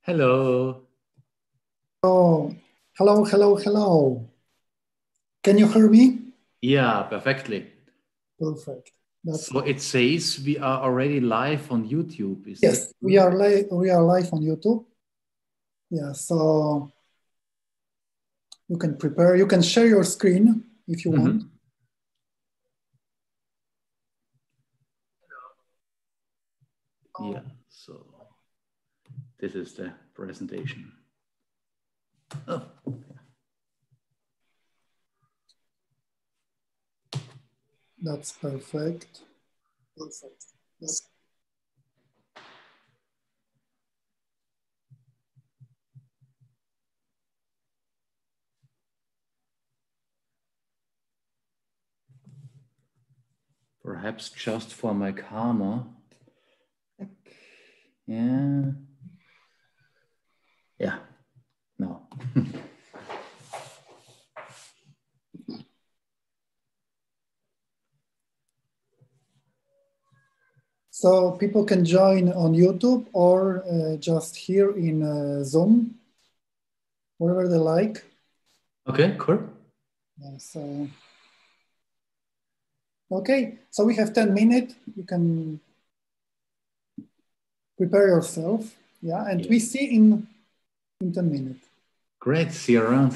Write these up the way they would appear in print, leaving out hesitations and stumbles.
Hello. Oh, hello, hello, hello. Can you hear me? Yeah, perfectly. Perfect. That's So it says we are already live on YouTube. Is that yes. We true? are live. We are live on YouTube. Yeah. So you can prepare. You can share your screen if you want. Mhm. Yeah, so this is the presentation. Oh, That's perfect. Perfect. Yes. perhaps just for my karma. Yeah. Yeah, no. So people can join on YouTube or just here in Zoom, wherever they like. Okay, cool. Yeah, so okay. So we have 10 minutes. You can prepare yourself. Yeah, and Yeah. we see in 10 minutes. Great, see you around.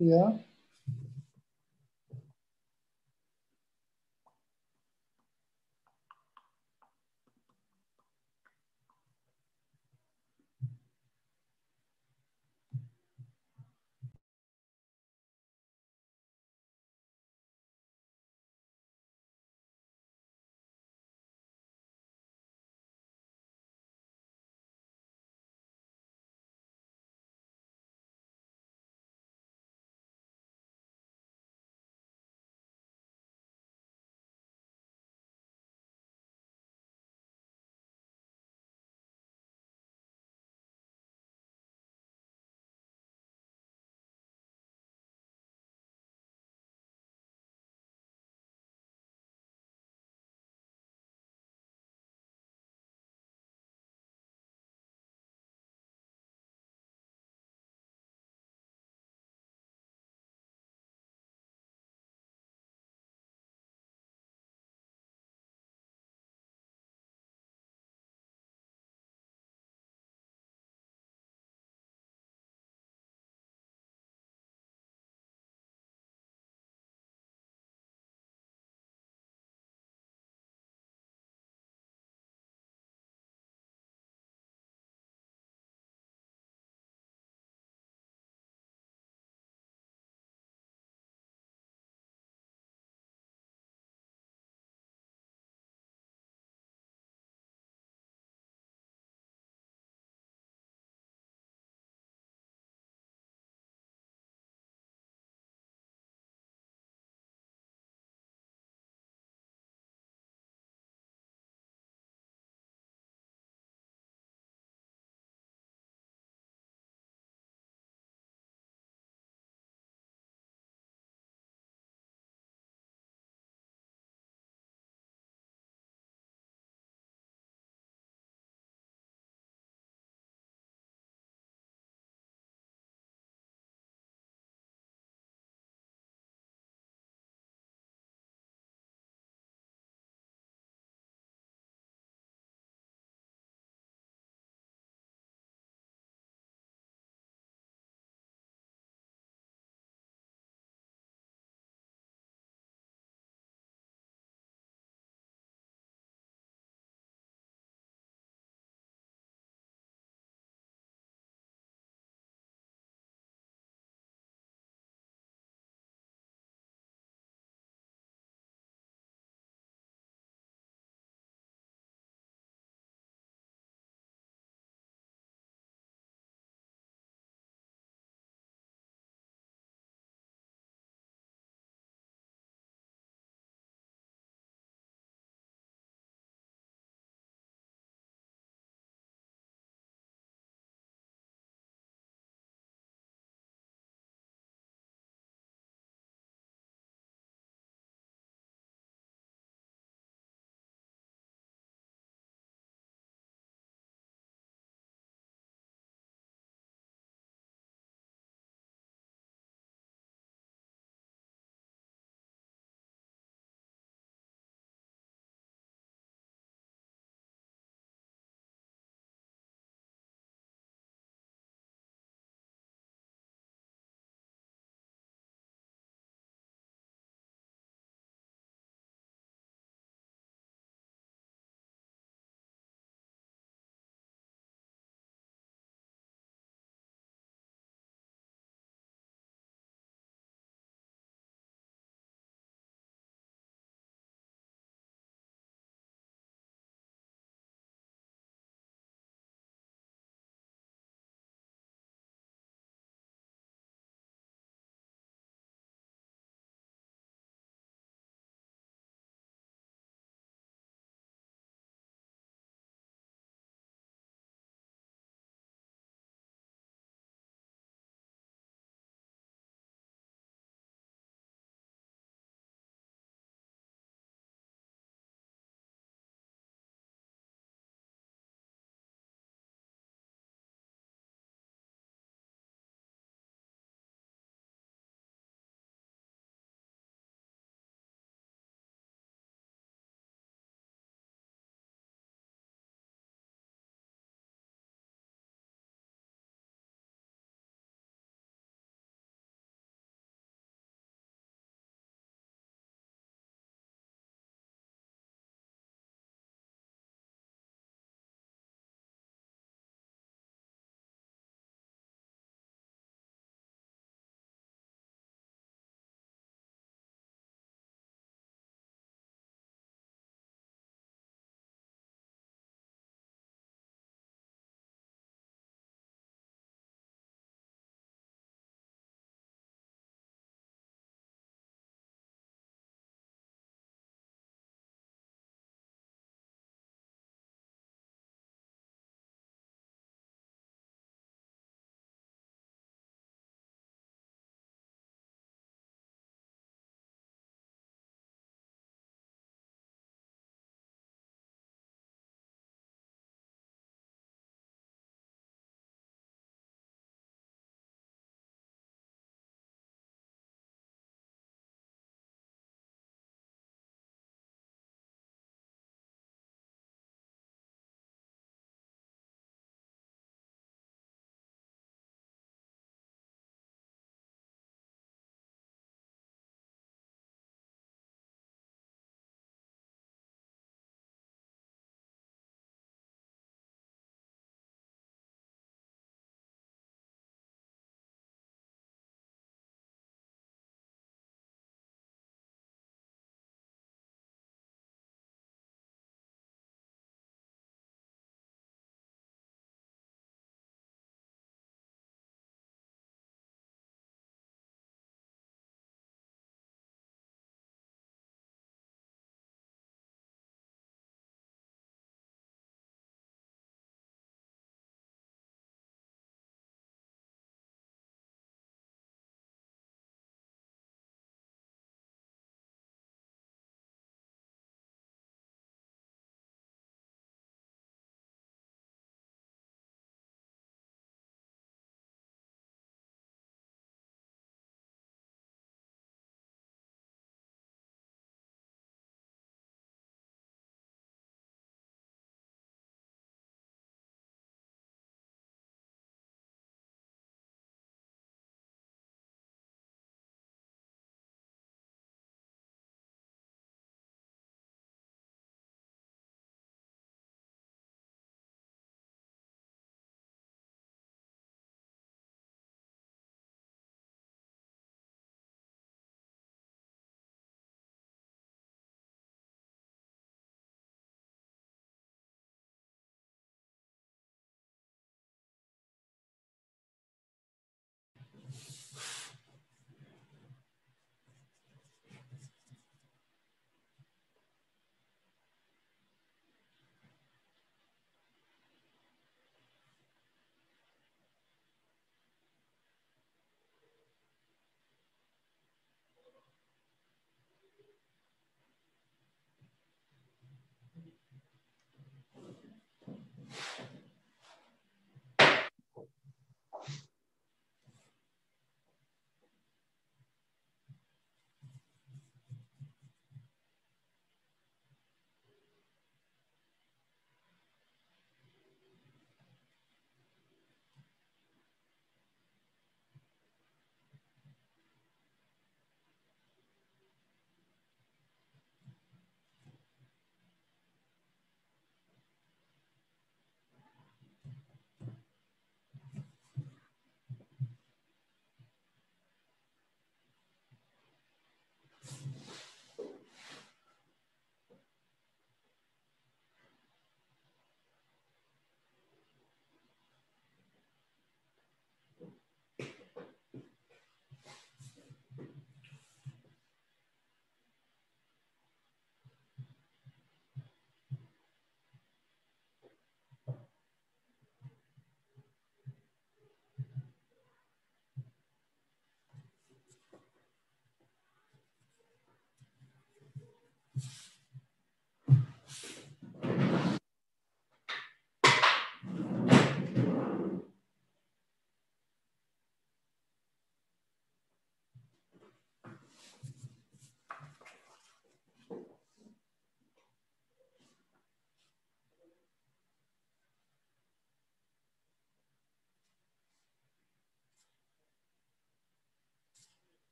Yeah.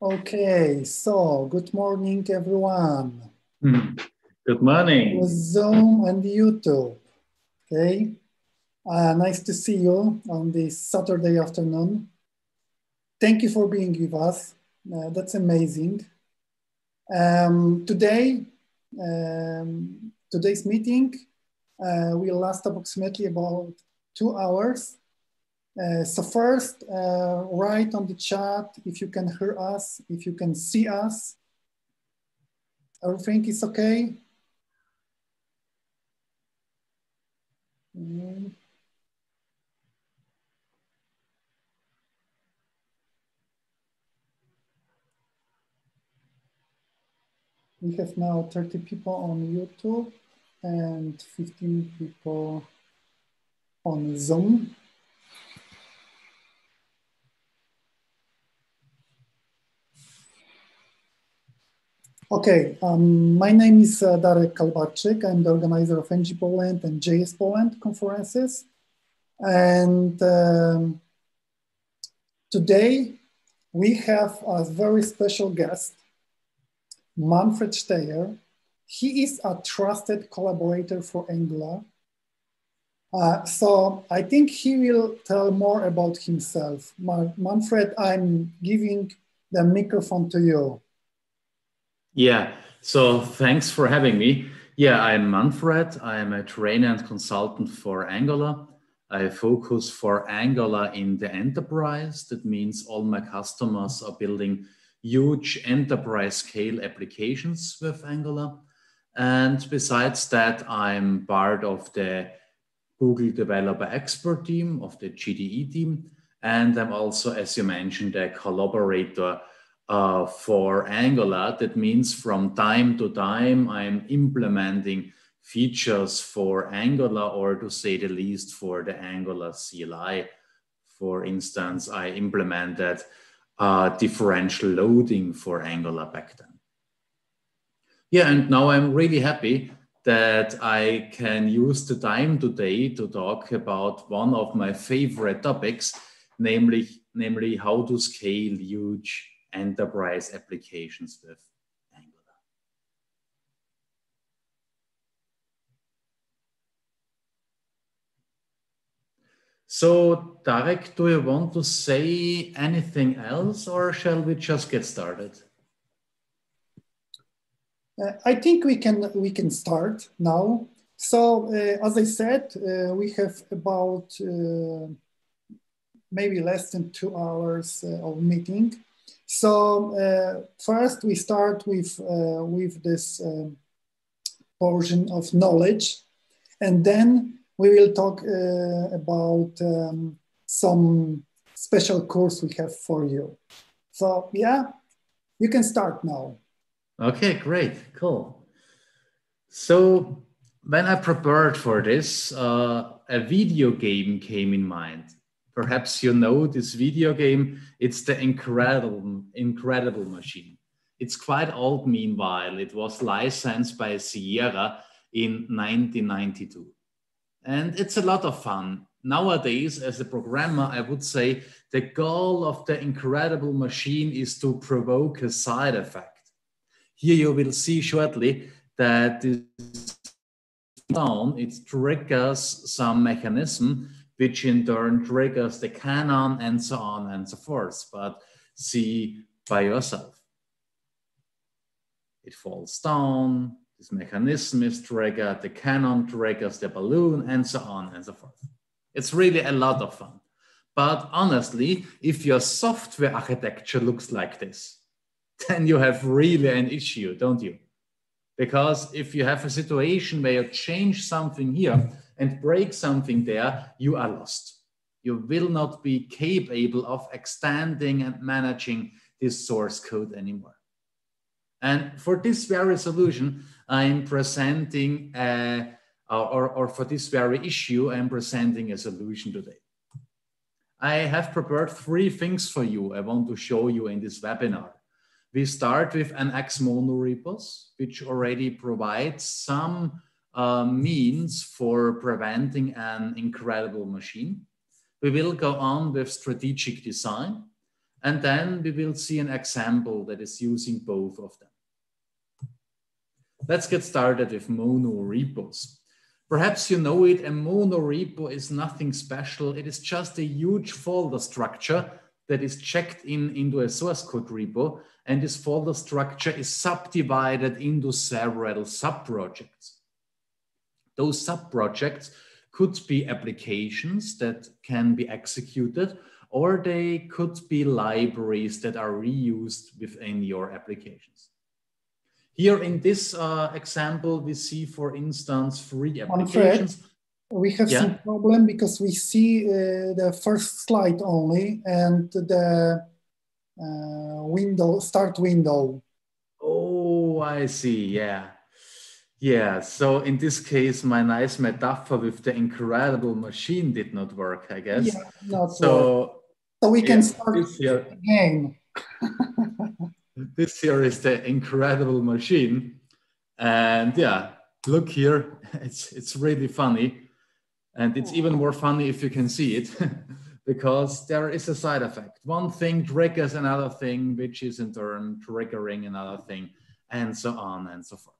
Okay, so good morning, everyone. Good morning. With Zoom and YouTube. Okay, nice to see you on this Saturday afternoon. Thank you for being with us. That's amazing. Today's meeting will last approximately about 2 hours. So first, write on the chat if you can hear us, if you can see us. Everything is okay? We have now 30 people on YouTube and 15 people on Zoom. Okay, my name is Darek Kalbarczyk. I'm the organizer of NG Poland and JS Poland conferences. And today we have a very special guest, Manfred Steyer. He is a trusted collaborator for Angular. So I think he will tell more about himself. Manfred, I'm giving the microphone to you. Yeah, so thanks for having me. Yeah, I'm Manfred. I'm a trainer and consultant for Angular. I focus for Angular in the enterprise. That means all my customers are building huge enterprise scale applications with Angular. And besides that, I'm part of the Google Developer Expert team, of the GDE team. And I'm also, as you mentioned, a collaborator for Angular. That means from time to time, I'm implementing features for Angular, or to say the least, for the Angular CLI. For instance, I implemented differential loading for Angular back then. Yeah, and now I'm really happy that I can use the time today to talk about one of my favorite topics, namely how to scale huge enterprise applications with Angular. So, Tarek, do you want to say anything else, or shall we just get started? I think we can start now. So as I said, we have about maybe less than 2 hours of meeting. So first we start with this portion of knowledge, and then we will talk about some special course we have for you. So yeah, you can start now. Okay, great, cool. So when I prepared for this, a video game came in mind. Perhaps you know this video game. It's the Incredible Machine. It's quite old meanwhile. It was licensed by Sierra in 1992. And it's a lot of fun. Nowadays, as a programmer, I would say the goal of the Incredible Machine is to provoke a side effect. Here you will see shortly that this down, it triggers some mechanism, which in turn triggers the cannon and so on and so forth. But see by yourself. It falls down, this mechanism is triggered, the cannon triggers the balloon, and so on and so forth. It's really a lot of fun. But honestly, if your software architecture looks like this, then you have really an issue, don't you? Because if you have a situation where you change something here and break something there, you are lost. You will not be capable of extending and managing this source code anymore. And for this very solution, I'm presenting, or for this very issue, I'm presenting a solution today. I have prepared 3 things for you I want to show you in this webinar. We start with an Monorepos, which already provides some means for preventing an incredible machine. We will go on with strategic design. And then we will see an example that is using both of them. Let's get started with monorepos. Perhaps you know it, a monorepo is nothing special. It is just a huge folder structure that is checked into a source code repo, and this folder structure is subdivided into several subprojects. Those subprojects could be applications that can be executed, or they could be libraries that are reused within your applications. Here in this example, we see, for instance, 3 applications. Manfred, we have some problem because we see the first slide only and the start window. Oh, I see. Yeah. Yeah. So in this case, my nice metaphor with the incredible machine did not work, I guess. Yeah, not work. So we can start again. This here is the incredible machine. And yeah, look here, it's really funny. And it's even more funny if you can see it, because there is a side effect. One thing triggers another thing, which is in turn triggering another thing, and so on and so forth.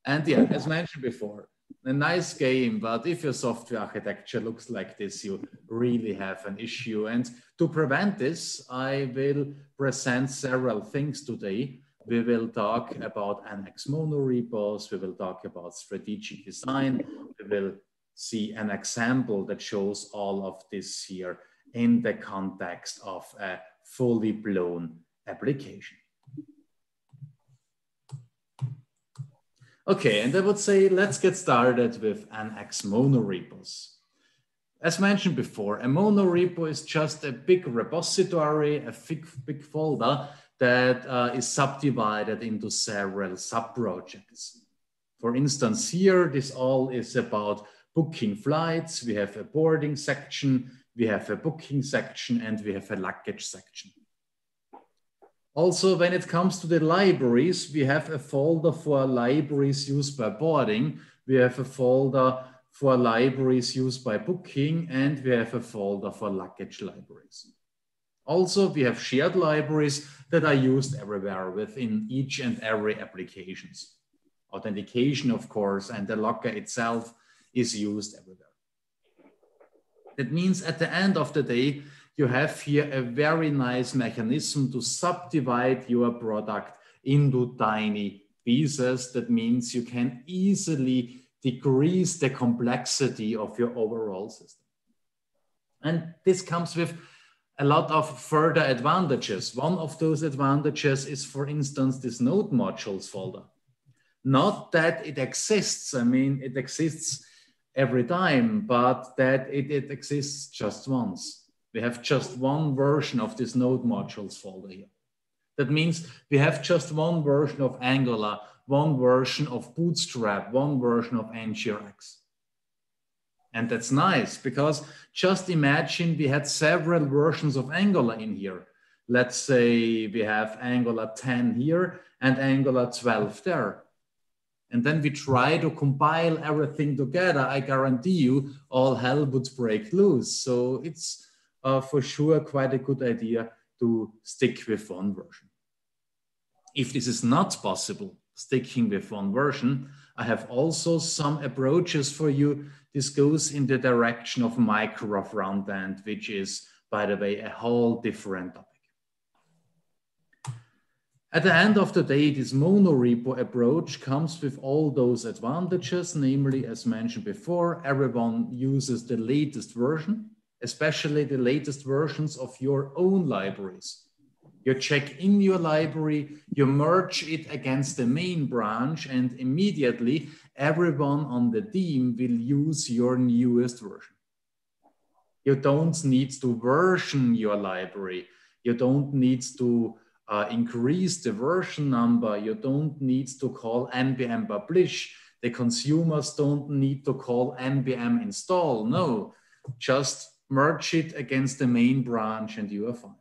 And yeah, as mentioned before, a nice game, but if your software architecture looks like this, you really have an issue. And to prevent this, I will present several things today. We will talk about NX monorepos, we will talk about strategic design, we will see an example that shows all of this here in the context of a fully blown application. Okay, and I would say let's get started with NX monorepos. As mentioned before, a monorepo is just a big repository, a big folder that is subdivided into several subprojects. For instance, here, this all is about booking flights. We have a boarding section, we have a booking section, and we have a luggage section. Also, when it comes to the libraries, we have a folder for libraries used by boarding, we have a folder for libraries used by booking, and we have a folder for luggage libraries. Also, we have shared libraries that are used everywhere within each and every applications. Authentication, of course, and the locker itself is used everywhere. That means at the end of the day, you have here a very nice mechanism to subdivide your product into tiny pieces. That means you can easily decrease the complexity of your overall system. And this comes with a lot of further advantages. One of those advantages is, for instance, this node modules folder. Not that it exists, I mean, it exists every time, but that it exists just once. We have just one version of this node modules folder here. That means we have just one version of Angular, one version of Bootstrap, one version of NGRX. And that's nice, because just imagine we had several versions of Angular in here. Let's say we have Angular 10 here and Angular 12 there. And then we try to compile everything together. I guarantee you all hell would break loose. So it's for sure quite a good idea to stick with one version. If this is not possible, sticking with one version, I have also some approaches for you. This goes in the direction of micro frontend, which is, by the way, a whole different topic. At the end of the day, this monorepo approach comes with all those advantages, namely, as mentioned before, everyone uses the latest version, especially the latest versions of your own libraries. You check in your library, you merge it against the main branch, and immediately everyone on the team will use your newest version. You don't need to version your library. You don't need to increase the version number. You don't need to call npm publish. The consumers don't need to call npm install. No, just merge it against the main branch and you are fine.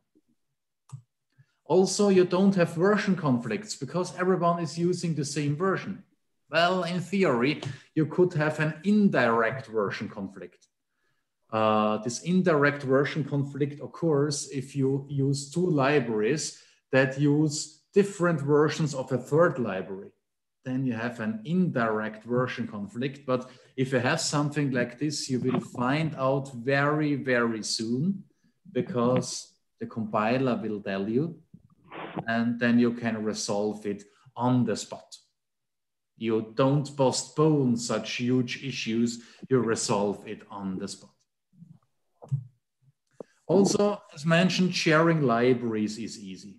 Also, you don't have version conflicts because everyone is using the same version. Well, in theory, you could have an indirect version conflict. This indirect version conflict occurs if you use two libraries that use different versions of a third library. Then you have an indirect version conflict. But if you have something like this, you will find out very, very soon, because the compiler will tell you, and then you can resolve it on the spot. You don't postpone such huge issues, you resolve it on the spot. Also, as mentioned, sharing libraries is easy.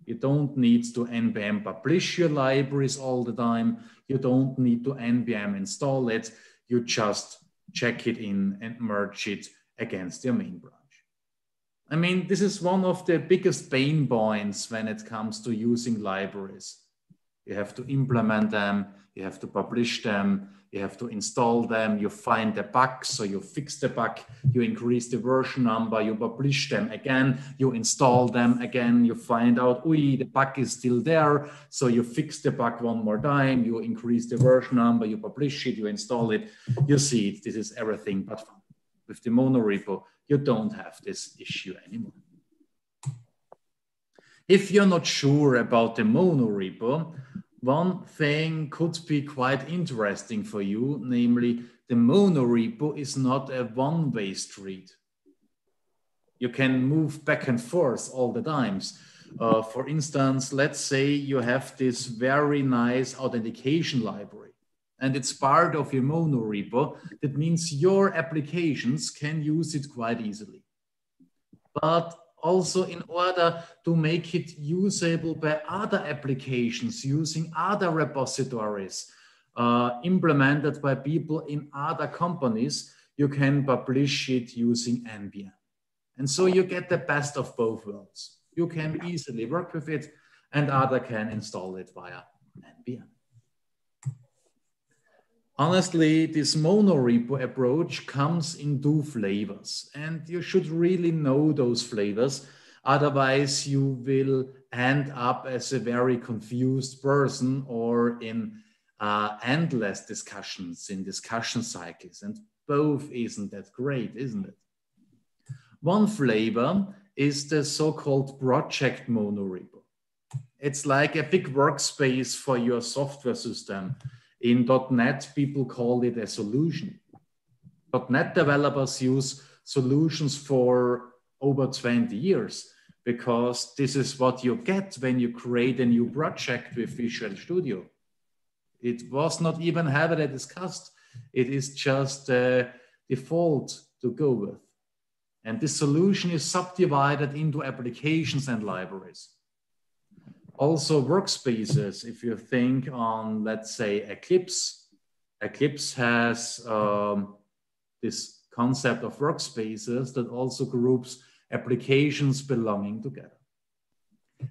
You don't need to npm publish your libraries all the time. You don't need to npm install it. You just check it in and merge it against your main branch. I mean, this is one of the biggest pain points when it comes to using libraries. You have to implement them, you have to publish them, you have to install them, you find the bug, so you fix the bug, you increase the version number, you publish them again, you install them again, you find out, the bug is still there, so you fix the bug one more time, you increase the version number, you publish it, you install it, you see it, this is everything but fun. With the monorepo, you don't have this issue anymore. If you're not sure about the monorepo, one thing could be quite interesting for you, namely the monorepo is not a one-way street. You can move back and forth all the times. For instance, let's say you have this very nice authentication library and it's part of your monorepo. That means your applications can use it quite easily. But also, in order to make it usable by other applications using other repositories implemented by people in other companies, you can publish it using npm. And so you get the best of both worlds. You can easily work with it and others can install it via npm. Honestly, this monorepo approach comes in two flavors, and you should really know those flavors. Otherwise, you will end up as a very confused person or in endless discussions, in discussion cycles, and both isn't that great, isn't it? One flavor is the so-called project monorepo. It's like a big workspace for your software system. In .NET, people call it a solution. .NET developers use solutions for over 20 years because this is what you get when you create a new project with Visual Studio. It was not even heavily discussed. It is just a default to go with. And this solution is subdivided into applications and libraries. Also workspaces, if you think on, let's say, Eclipse. Eclipse has this concept of workspaces that also groups applications belonging together.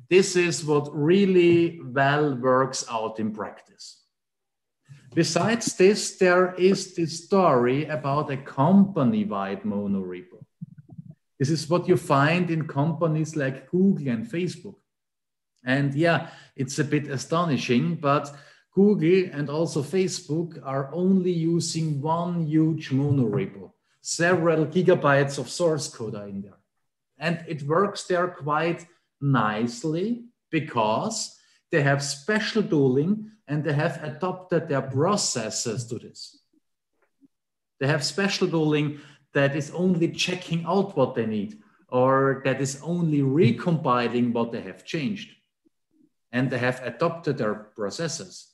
This is what really well works out in practice. Besides this, there is this story about a company-wide monorepo. This is what you find in companies like Google and Facebook. And yeah, it's a bit astonishing, but Google and also Facebook are only using one huge monorepo. Several gigabytes of source code are in there. And it works there quite nicely because they have special tooling and they have adopted their processes to this. They have special tooling that is only checking out what they need or that is only recompiling what they have changed. And they have adopted their processes.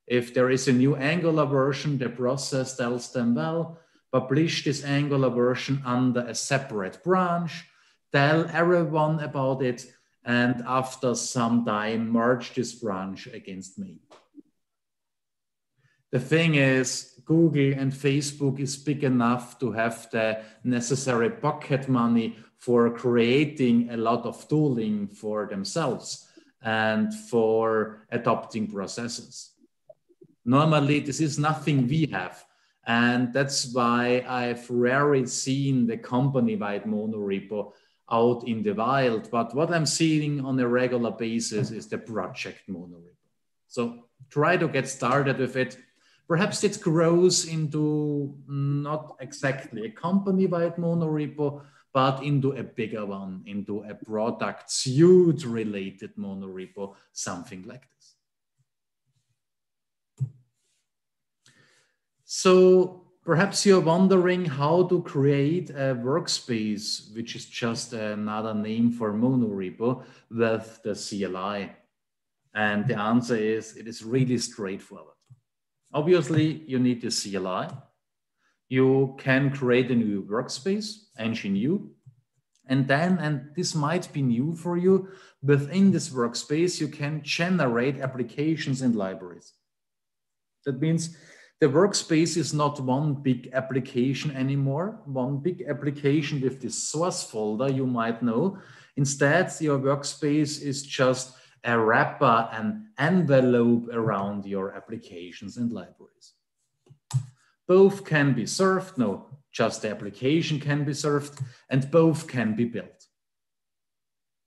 If there is a new Angular version, the process tells them, well, publish this Angular version under a separate branch, tell everyone about it, and after some time, merge this branch against me. The thing is, Google and Facebook is big enough to have the necessary pocket money for creating a lot of tooling for themselves and for adopting processes. Normally, this is nothing we have. And that's why I've rarely seen the company-wide monorepo out in the wild. But what I'm seeing on a regular basis is the project monorepo. So try to get started with it. Perhaps it grows into not exactly a company-wide monorepo, but into a bigger one, into a product suite-related monorepo, something like this. So perhaps you're wondering how to create a workspace, which is just another name for monorepo, with the CLI. And the answer is, it is really straightforward. Obviously, you need the CLI. You can create a new workspace, ng-new, and then, and this might be new for you, within this workspace, you can generate applications and libraries. That means the workspace is not one big application anymore, one big application with this source folder you might know. Instead, your workspace is just a wrapper, an envelope around your applications and libraries. Both can be served, no, just the application can be served, and both can be built.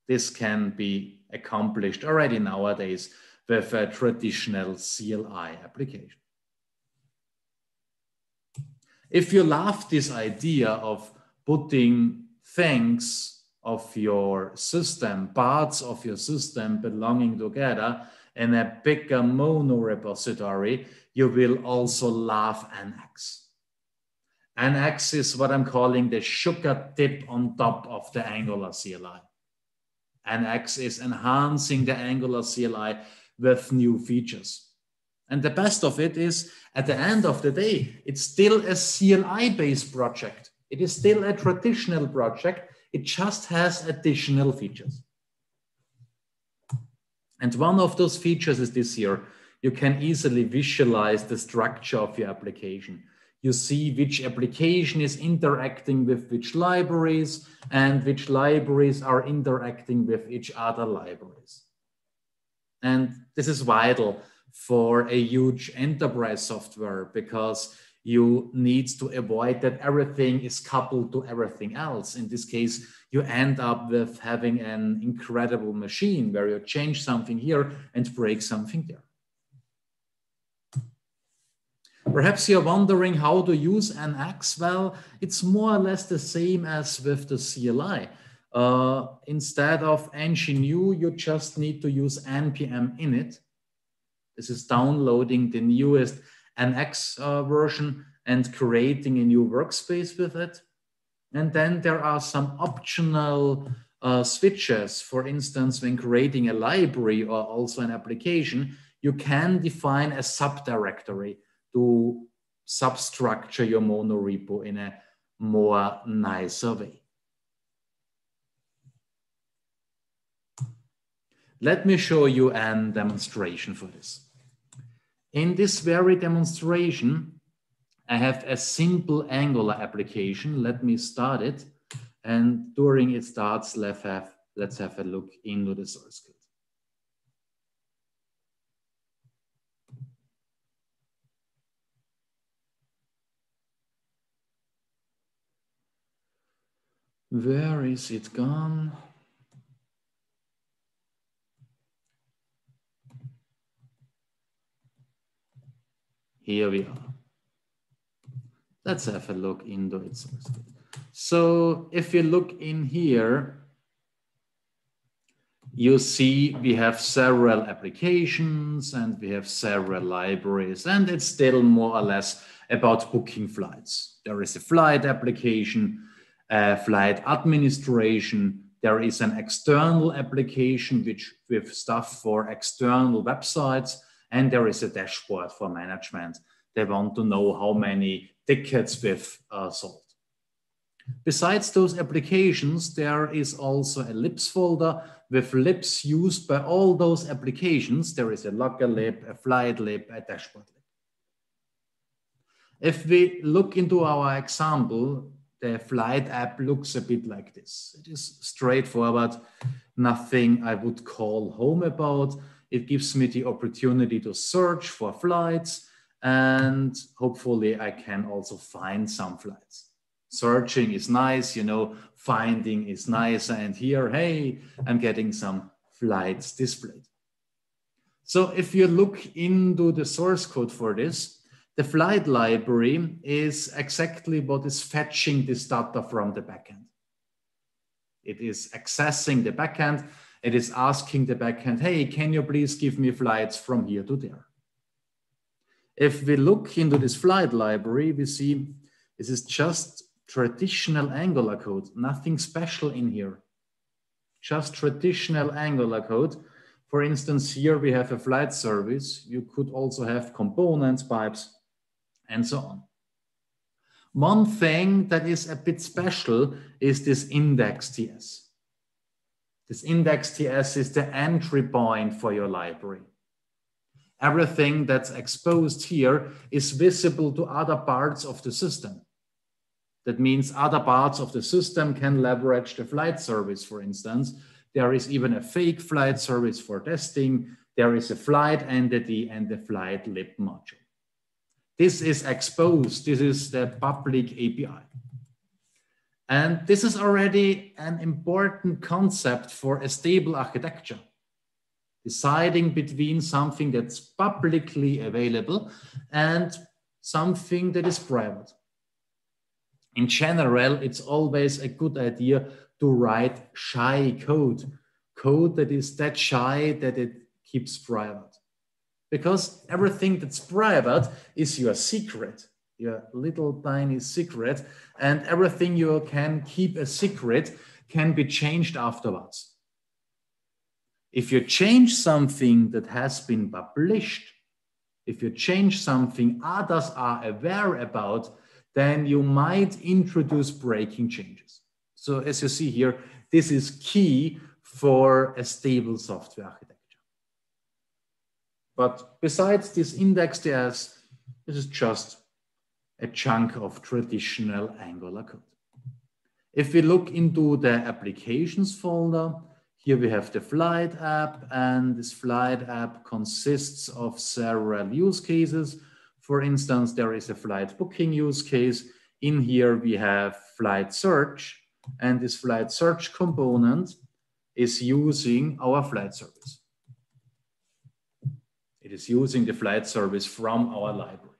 This can be accomplished already nowadays with a traditional CLI application. If you love this idea of putting things of your system, parts of your system belonging together in a bigger monorepository, you will also love NX. NX is what I'm calling the sugar dip on top of the Angular CLI. NX is enhancing the Angular CLI with new features. And the best of it is, at the end of the day, it's still a CLI-based project. It is still a traditional project. It just has additional features. And one of those features is this here. You can easily visualize the structure of your application. You see which application is interacting with which libraries and which libraries are interacting with each other libraries. And this is vital for a huge enterprise software because you need to avoid that everything is coupled to everything else. In this case, you end up with having an incredible machine where you change something here and break something there. Perhaps you're wondering how to use NX. Well, it's more or less the same as with the CLI. Instead of ng-new, you just need to use npm init. This is downloading the newest NX version and creating a new workspace with it. And then there are some optional switches. For instance, when creating a library or also an application, you can define a subdirectory to substructure your monorepo in a more nicer way. Let me show you a demonstration for this. In this very demonstration, I have a simple Angular application. Let me start it. And during it starts, let's have a look into the source code. Where is it gone? Here we are. Let's have a look into its source code. So if you look in here, you see we have several applications and we have several libraries, and it's still more or less about booking flights. There is a flight application, flight administration. There is an external application with stuff for external websites, and there is a dashboard for management. They want to know how many tickets we've sold. Besides those applications, there is also a libs folder with libs used by all those applications. There is a logger lib, a flight lib, a dashboard lib. If we look into our example, the flight app looks a bit like this. It is straightforward, nothing I would call home about. It gives me the opportunity to search for flights, and hopefully I can also find some flights. Searching is nice, you know, finding is nicer, and here, hey, I'm getting some flights displayed. So if you look into the source code for this, The flight library is exactly what is fetching this data from the backend. It is accessing the backend. It is asking the backend, hey, can you please give me flights from here to there? If we look into this flight library, we see this is just traditional Angular code, nothing special in here. Just traditional Angular code. For instance, here we have a flight service. You could also have components, pipes, and so on. One thing that is a bit special is this index.ts. This index.ts is the entry point for your library. Everything that's exposed here is visible to other parts of the system. That means other parts of the system can leverage the flight service, for instance. There is even a fake flight service for testing. There is a flight entity and the flight lib module. This is exposed. This is the public API. And this is already an important concept for a stable architecture. Deciding between something that's publicly available and something that is private. In general, it's always a good idea to write shy code, code that is that shy that it keeps private. Because everything that's private is your secret, your little tiny secret, and everything you can keep a secret can be changed afterwards. If you change something that has been published, if you change something others are aware about, then you might introduce breaking changes. So as you see here, this is key for a stable software architecture. But besides this index.ts, this is just a chunk of traditional Angular code. If we look into the applications folder, here we have the flight app, and this flight app consists of several use cases. For instance, there is a flight booking use case. In here we have flight search, and this flight search component is using our flight service. It is using the flight service from our library.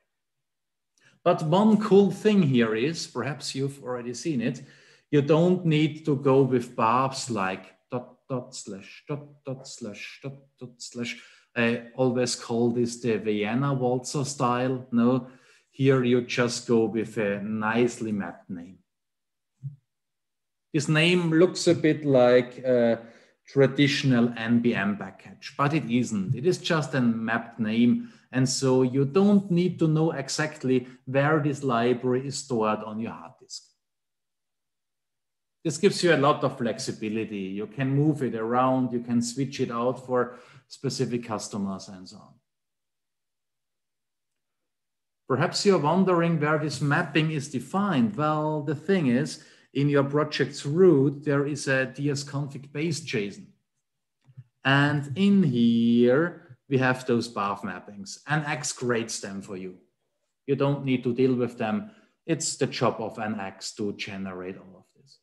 But one cool thing here is, perhaps you've already seen it, you don't need to go with paths like ... I always call this the Vienna waltzer style. No, here you just go with a nicely mapped name. This name looks a bit like a traditional NPM package, but it isn't. It is just a mapped name. And so you don't need to know exactly where this library is stored on your hard disk. This gives you a lot of flexibility. You can move it around, you can switch it out for specific customers and so on. Perhaps you're wondering where this mapping is defined. Well, the thing is, in your project's root, there is a dsconfig base JSON. And in here, we have those path mappings, and NX creates them for you. You don't need to deal with them. It's the job of NX to generate all of this.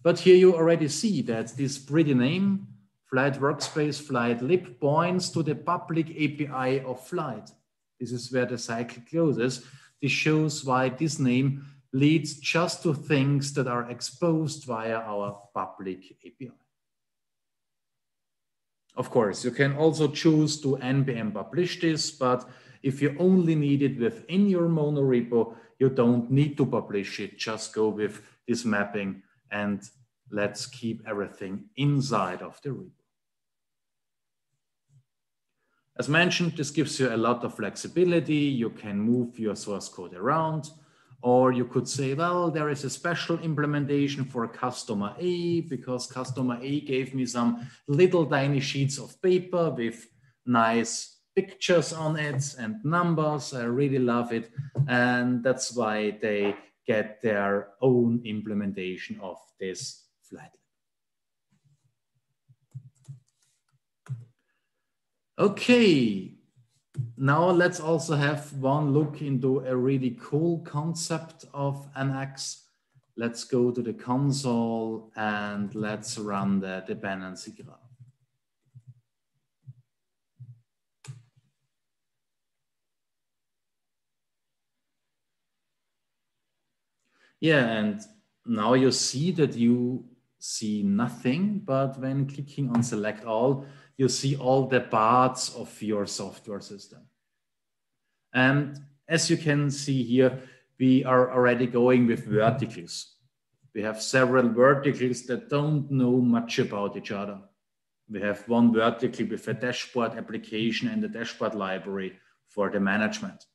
But here you already see that this pretty name, flight workspace, flight lib, points to the public API of flight. This is where the cycle closes. This shows why this name leads just to things that are exposed via our public API. Of course, you can also choose to npm publish this, but if you only need it within your monorepo, you don't need to publish it. Just go with this mapping and let's keep everything inside of the repo. As mentioned, this gives you a lot of flexibility. You can move your source code around, or you could say, well, there is a special implementation for customer A because customer A gave me some little tiny sheets of paper with nice pictures on it and numbers. I really love it. And that's why they get their own implementation of this flight. Okay, now let's also have one look into a really cool concept of NX. Let's go to the console and let's run the dependency graph. Yeah, and now you see that you see nothing, but when clicking on select all, you see all the parts of your software system. And as you can see here, we are already going with verticals. We have several verticals that don't know much about each other. We have one vertical with a dashboard application and a dashboard library for the management.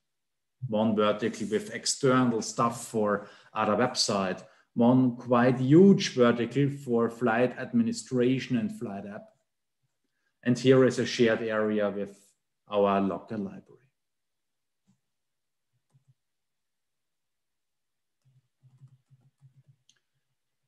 One vertical with external stuff for other website. One quite huge vertical for flight administration and flight app. And here is a shared area with our locker library.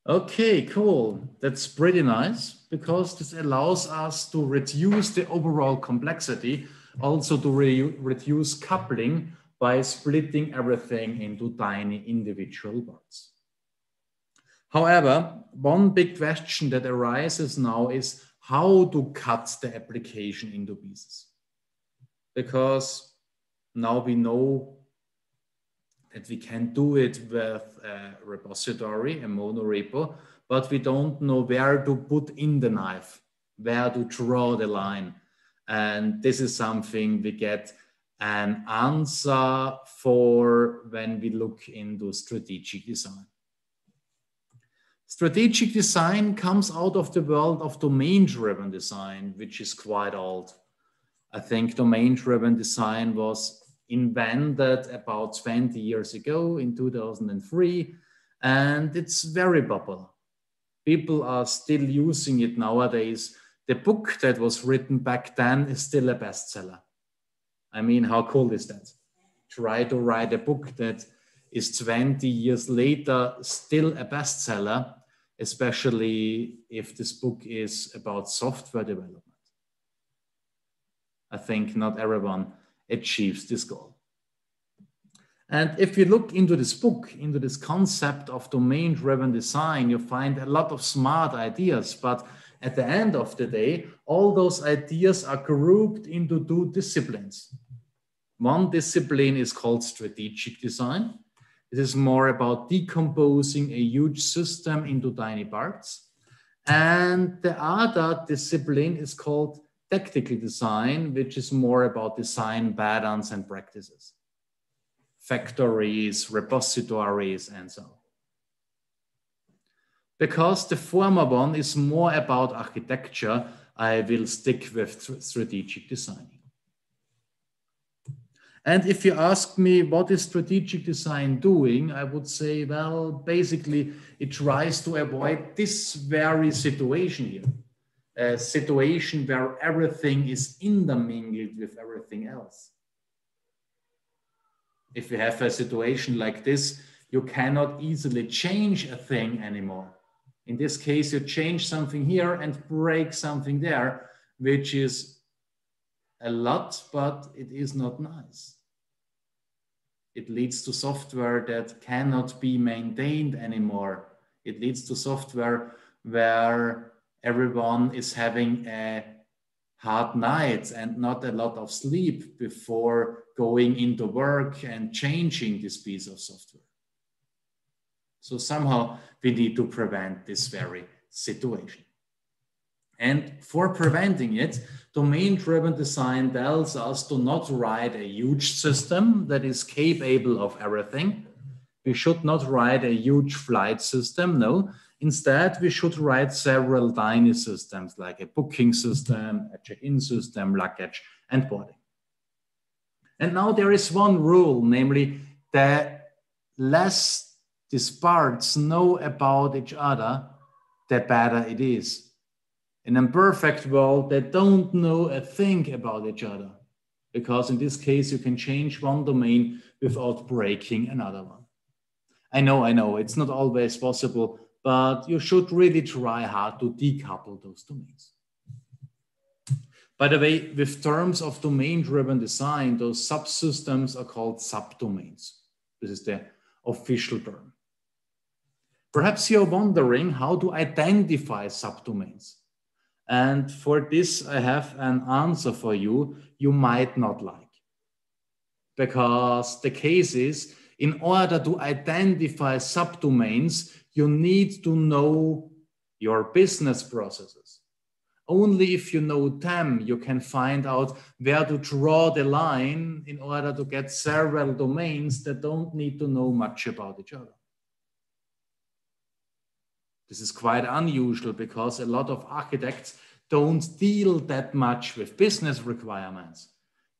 Okay, cool. That's pretty nice because this allows us to reduce the overall complexity, also to reduce coupling by splitting everything into tiny individual parts. However, one big question that arises now is how to cut the application into pieces. Because now we know that we can do it with a repository, a monorepo, but we don't know where to put in the knife, where to draw the line. And this is something we get an answer for when we look into strategic design. Strategic design comes out of the world of domain-driven design, which is quite old. I think domain-driven design was invented about 20 years ago in 2003, and it's very popular. People are still using it nowadays. The book that was written back then is still a bestseller. I mean, how cool is that? Try to write a book that is 20 years later still a bestseller, especially if this book is about software development. I think not everyone achieves this goal. And if you look into this book, into this concept of domain-driven design, you find a lot of smart ideas, but at the end of the day, all those ideas are grouped into two disciplines. One discipline is called strategic design. It is more about decomposing a huge system into tiny parts. And the other discipline is called tactical design, which is more about design patterns and practices. Factories, repositories, and so on. Because the former one is more about architecture, I will stick with strategic design. And if you ask me what is strategic design doing, I would say, well, basically it tries to avoid this very situation here. A situation where everything is intermingled with everything else. If you have a situation like this, you cannot easily change a thing anymore. In this case, you change something here and break something there, which is a lot, but it is not nice. It leads to software that cannot be maintained anymore. It leads to software where everyone is having a hard night and not a lot of sleep before going into work and changing this piece of software. So somehow we need to prevent this very situation. And for preventing it, domain-driven design tells us to not write a huge system that is capable of everything. We should not write a huge flight system, no. Instead, we should write several tiny systems like a booking system, a check-in system, luggage, and boarding. And now there is one rule, namely the less these parts know about each other, the better it is. In a perfect world, they don't know a thing about each other, because in this case, you can change one domain without breaking another one. I know, it's not always possible, but you should really try hard to decouple those domains. By the way, with terms of domain-driven design, those subsystems are called subdomains. This is the official term. Perhaps you're wondering how to identify subdomains. And for this, I have an answer for you might not like. Because the case is, In order to identify subdomains, you need to know your business processes. Only if you know them, you can find out where to draw the line in order to get several domains that don't need to know much about each other. This is quite unusual because a lot of architects don't deal that much with business requirements.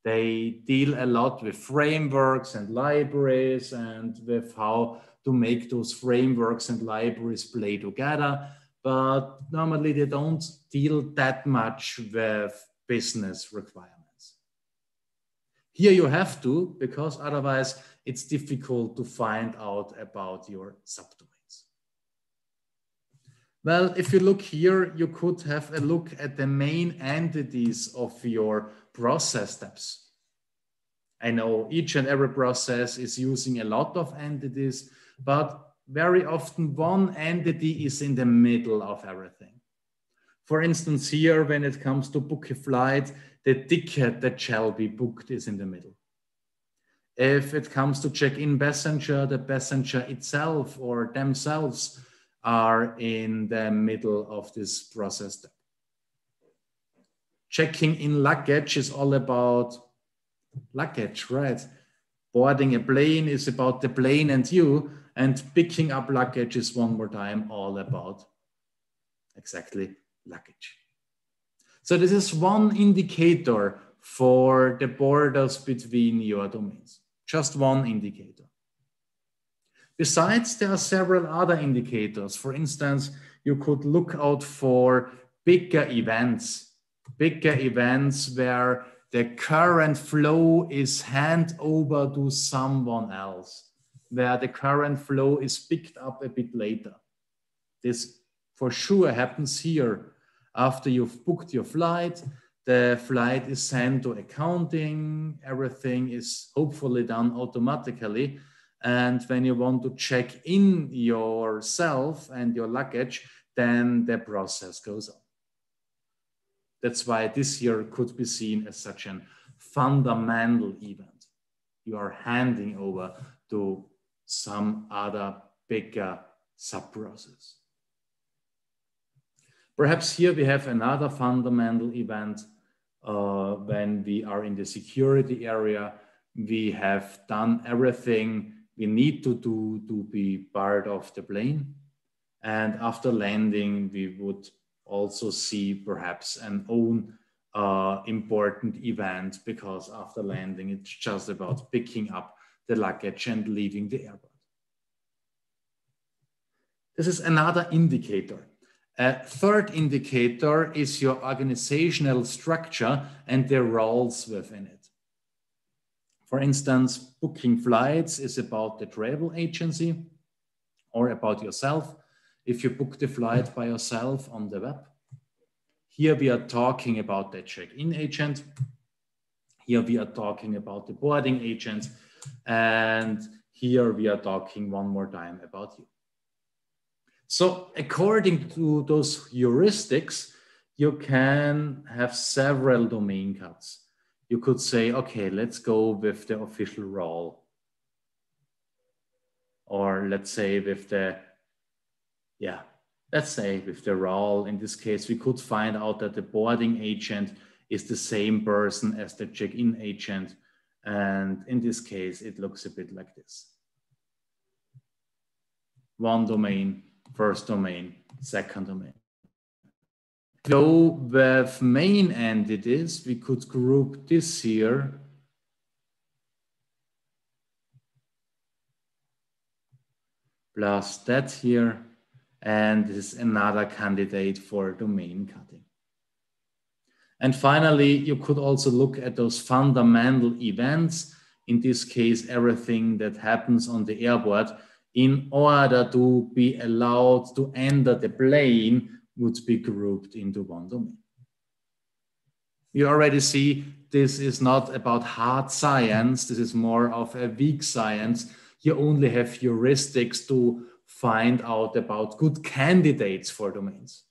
They deal a lot with frameworks and libraries and with how to make those frameworks and libraries play together. But normally they don't deal that much with business requirements. Here you have to, because otherwise it's difficult to find out about your subdomains. Well, if you look here, you could have a look at the main entities of your process steps. I know each and every process is using a lot of entities, but very often one entity is in the middle of everything. For instance, here, when it comes to book a flight, the ticket that shall be booked is in the middle. If it comes to check in passenger, the passenger itself or themselves are in the middle of this process step. Checking in luggage is all about luggage, right? Boarding a plane is about the plane and you, and picking up luggage is one more time all about exactly luggage. So this is one indicator for the borders between your domains, just one indicator. Besides, there are several other indicators. For instance, you could look out for bigger events where the current flow is handed over to someone else, where the current flow is picked up a bit later. This for sure happens here. After you've booked your flight, the flight is sent to accounting, everything is hopefully done automatically. And when you want to check in yourself and your luggage, then the process goes on. That's why this here could be seen as such a fundamental event. You are handing over to some other bigger sub-process. Perhaps here we have another fundamental event. When we are in the security area, we have done everything we need to do to be part of the plane. And after landing, we would also see perhaps an own important event, because after landing, it's just about picking up the luggage and leaving the airport. This is another indicator. A third indicator is your organizational structure and the roles within it. For instance, booking flights is about the travel agency or about yourself. If you book the flight by yourself on the web, here we are talking about the check-in agent. Here we are talking about the boarding agent. And here we are talking one more time about you. So according to those heuristics, you can have several domain cuts. You could say, okay, let's go with the official role. Or let's say with the, let's say with the role. In this case, we could find out that the boarding agent is the same person as the check-in agent. And in this case, it looks a bit like this. One domain, first domain, second domain. So with main entities, we could group this here plus that here, and this is another candidate for domain cutting. And finally, you could also look at those fundamental events, in this case, everything that happens on the airport, in order to be allowed to enter the plane would be grouped into one domain. You already see this is not about hard science. This is more of a weak science. You only have heuristics to find out about good candidates for domains.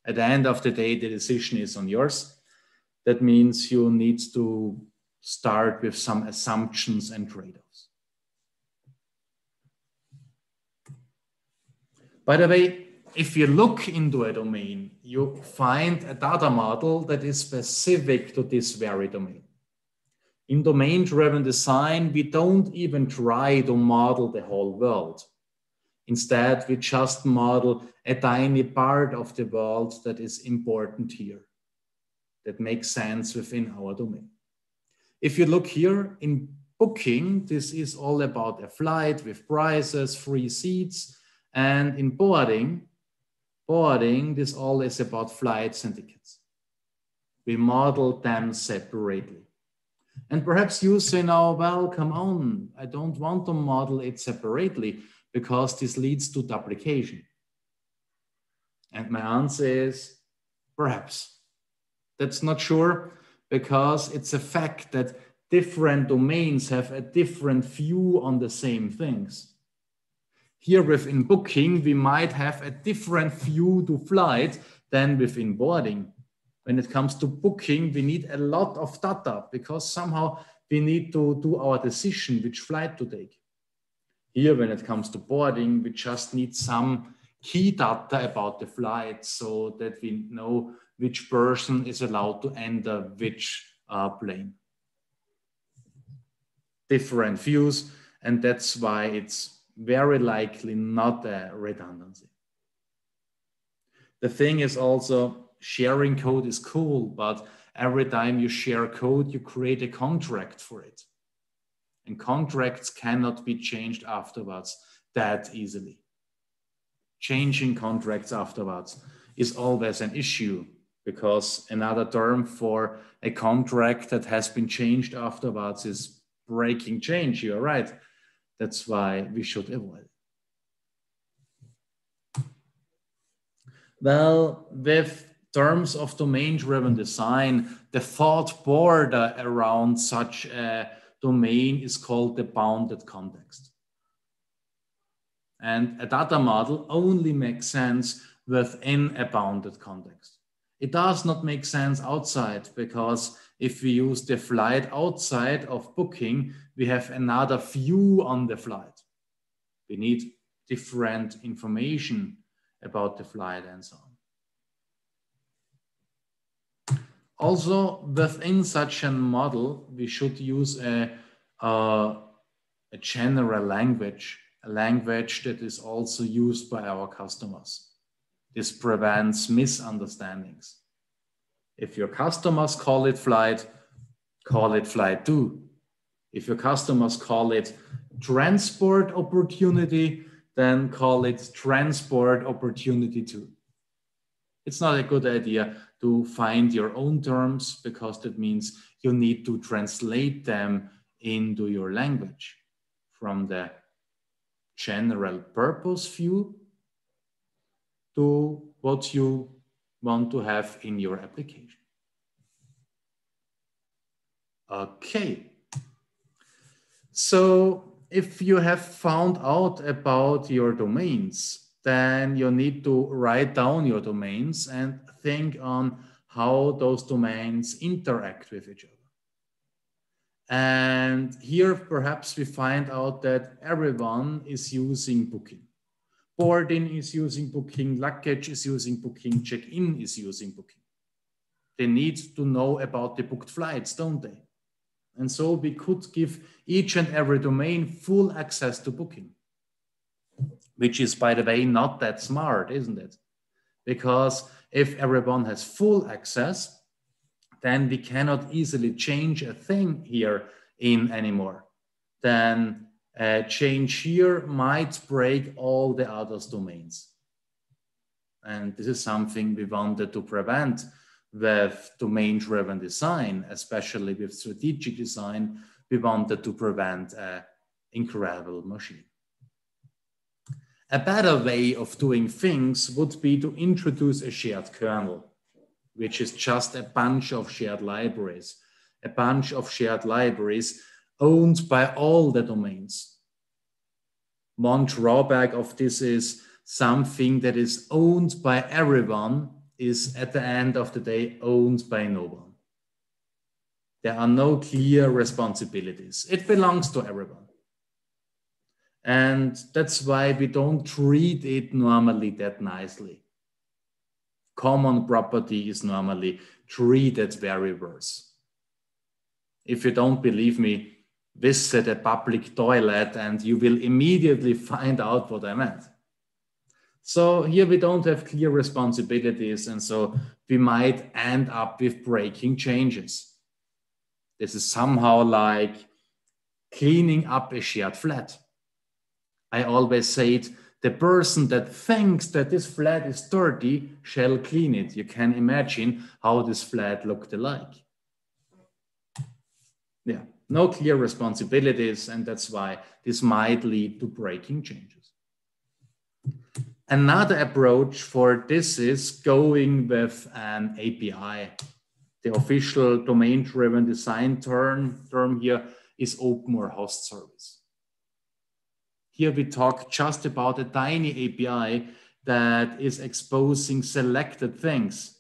At the end of the day, the decision is on yours. That means you need to start with some assumptions and trade-offs. By the way, if you look into a domain, you find a data model that is specific to this very domain. In domain-driven design, we don't even try to model the whole world. Instead, we just model a tiny part of the world that is important here, that makes sense within our domain. If you look here in booking, this is all about a flight with prices, free seats, and in boarding, this all is about flights and tickets. We model them separately. And perhaps you say now, well, come on, I don't want to model it separately because this leads to duplication. And my answer is perhaps. That's not sure, because it's a fact that different domains have a different view on the same things. Here within booking, we might have a different view to flight than within boarding. When it comes to booking, we need a lot of data because somehow we need to do our decision which flight to take. Here, when it comes to boarding, we just need some key data about the flight so that we know which person is allowed to enter which plane. Different views, and that's why it's very likely not a redundancy. The thing is also, sharing code is cool, but every time you share code, you create a contract for it. And contracts cannot be changed afterwards that easily. Changing contracts afterwards is always an issue, because another term for a contract that has been changed afterwards is breaking change. You're right. That's why we should avoid it. Well, with terms of domain-driven design, the thought border around such a domain is called the bounded context. And a data model only makes sense within a bounded context. It does not make sense outside, because if we use the flight outside of booking, we have another view on the flight. We need different information about the flight and so on. Also, within such a model, we should use a general language, a language that is also used by our customers. This prevents misunderstandings. If your customers call it flight too. If your customers call it transport opportunity, then call it transport opportunity too. It's not a good idea to find your own terms, because that means you need to translate them into your language from the general purpose view to what you want to have in your application. Okay. So if you have found out about your domains, then you need to write down your domains and think on how those domains interact with each other. And here perhaps we find out that everyone is using booking. Boarding is using booking, luggage is using booking, check-in is using booking. They need to know about the booked flights, don't they? And so we could give each and every domain full access to booking, which is, by the way, not that smart, isn't it? Because if everyone has full access, then we cannot easily change a thing here in anymore. Then a change here might break all the other domains. And this is something we wanted to prevent with domain-driven design, especially with strategic design. We wanted to prevent an incredible machine. A better way of doing things would be to introduce a shared kernel, which is just a bunch of shared libraries, owned by all the domains. One drawback of this is something that is owned by everyone is at the end of the day owned by no one. There are no clear responsibilities. It belongs to everyone. And that's why we don't treat it normally that nicely. Common property is normally treated very worse. If you don't believe me, visit a public toilet and you will immediately find out what I meant. So here we don't have clear responsibilities, and so we might end up with breaking changes. This is somehow like cleaning up a shared flat. I always say it, the person that thinks that this flat is dirty shall clean it. You can imagine how this flat looked alike. Yeah, no clear responsibilities, and that's why this might lead to breaking changes. Another approach for this is going with an API. The official domain-driven design term here is open or host service. Here we talk just about a tiny API that is exposing selected things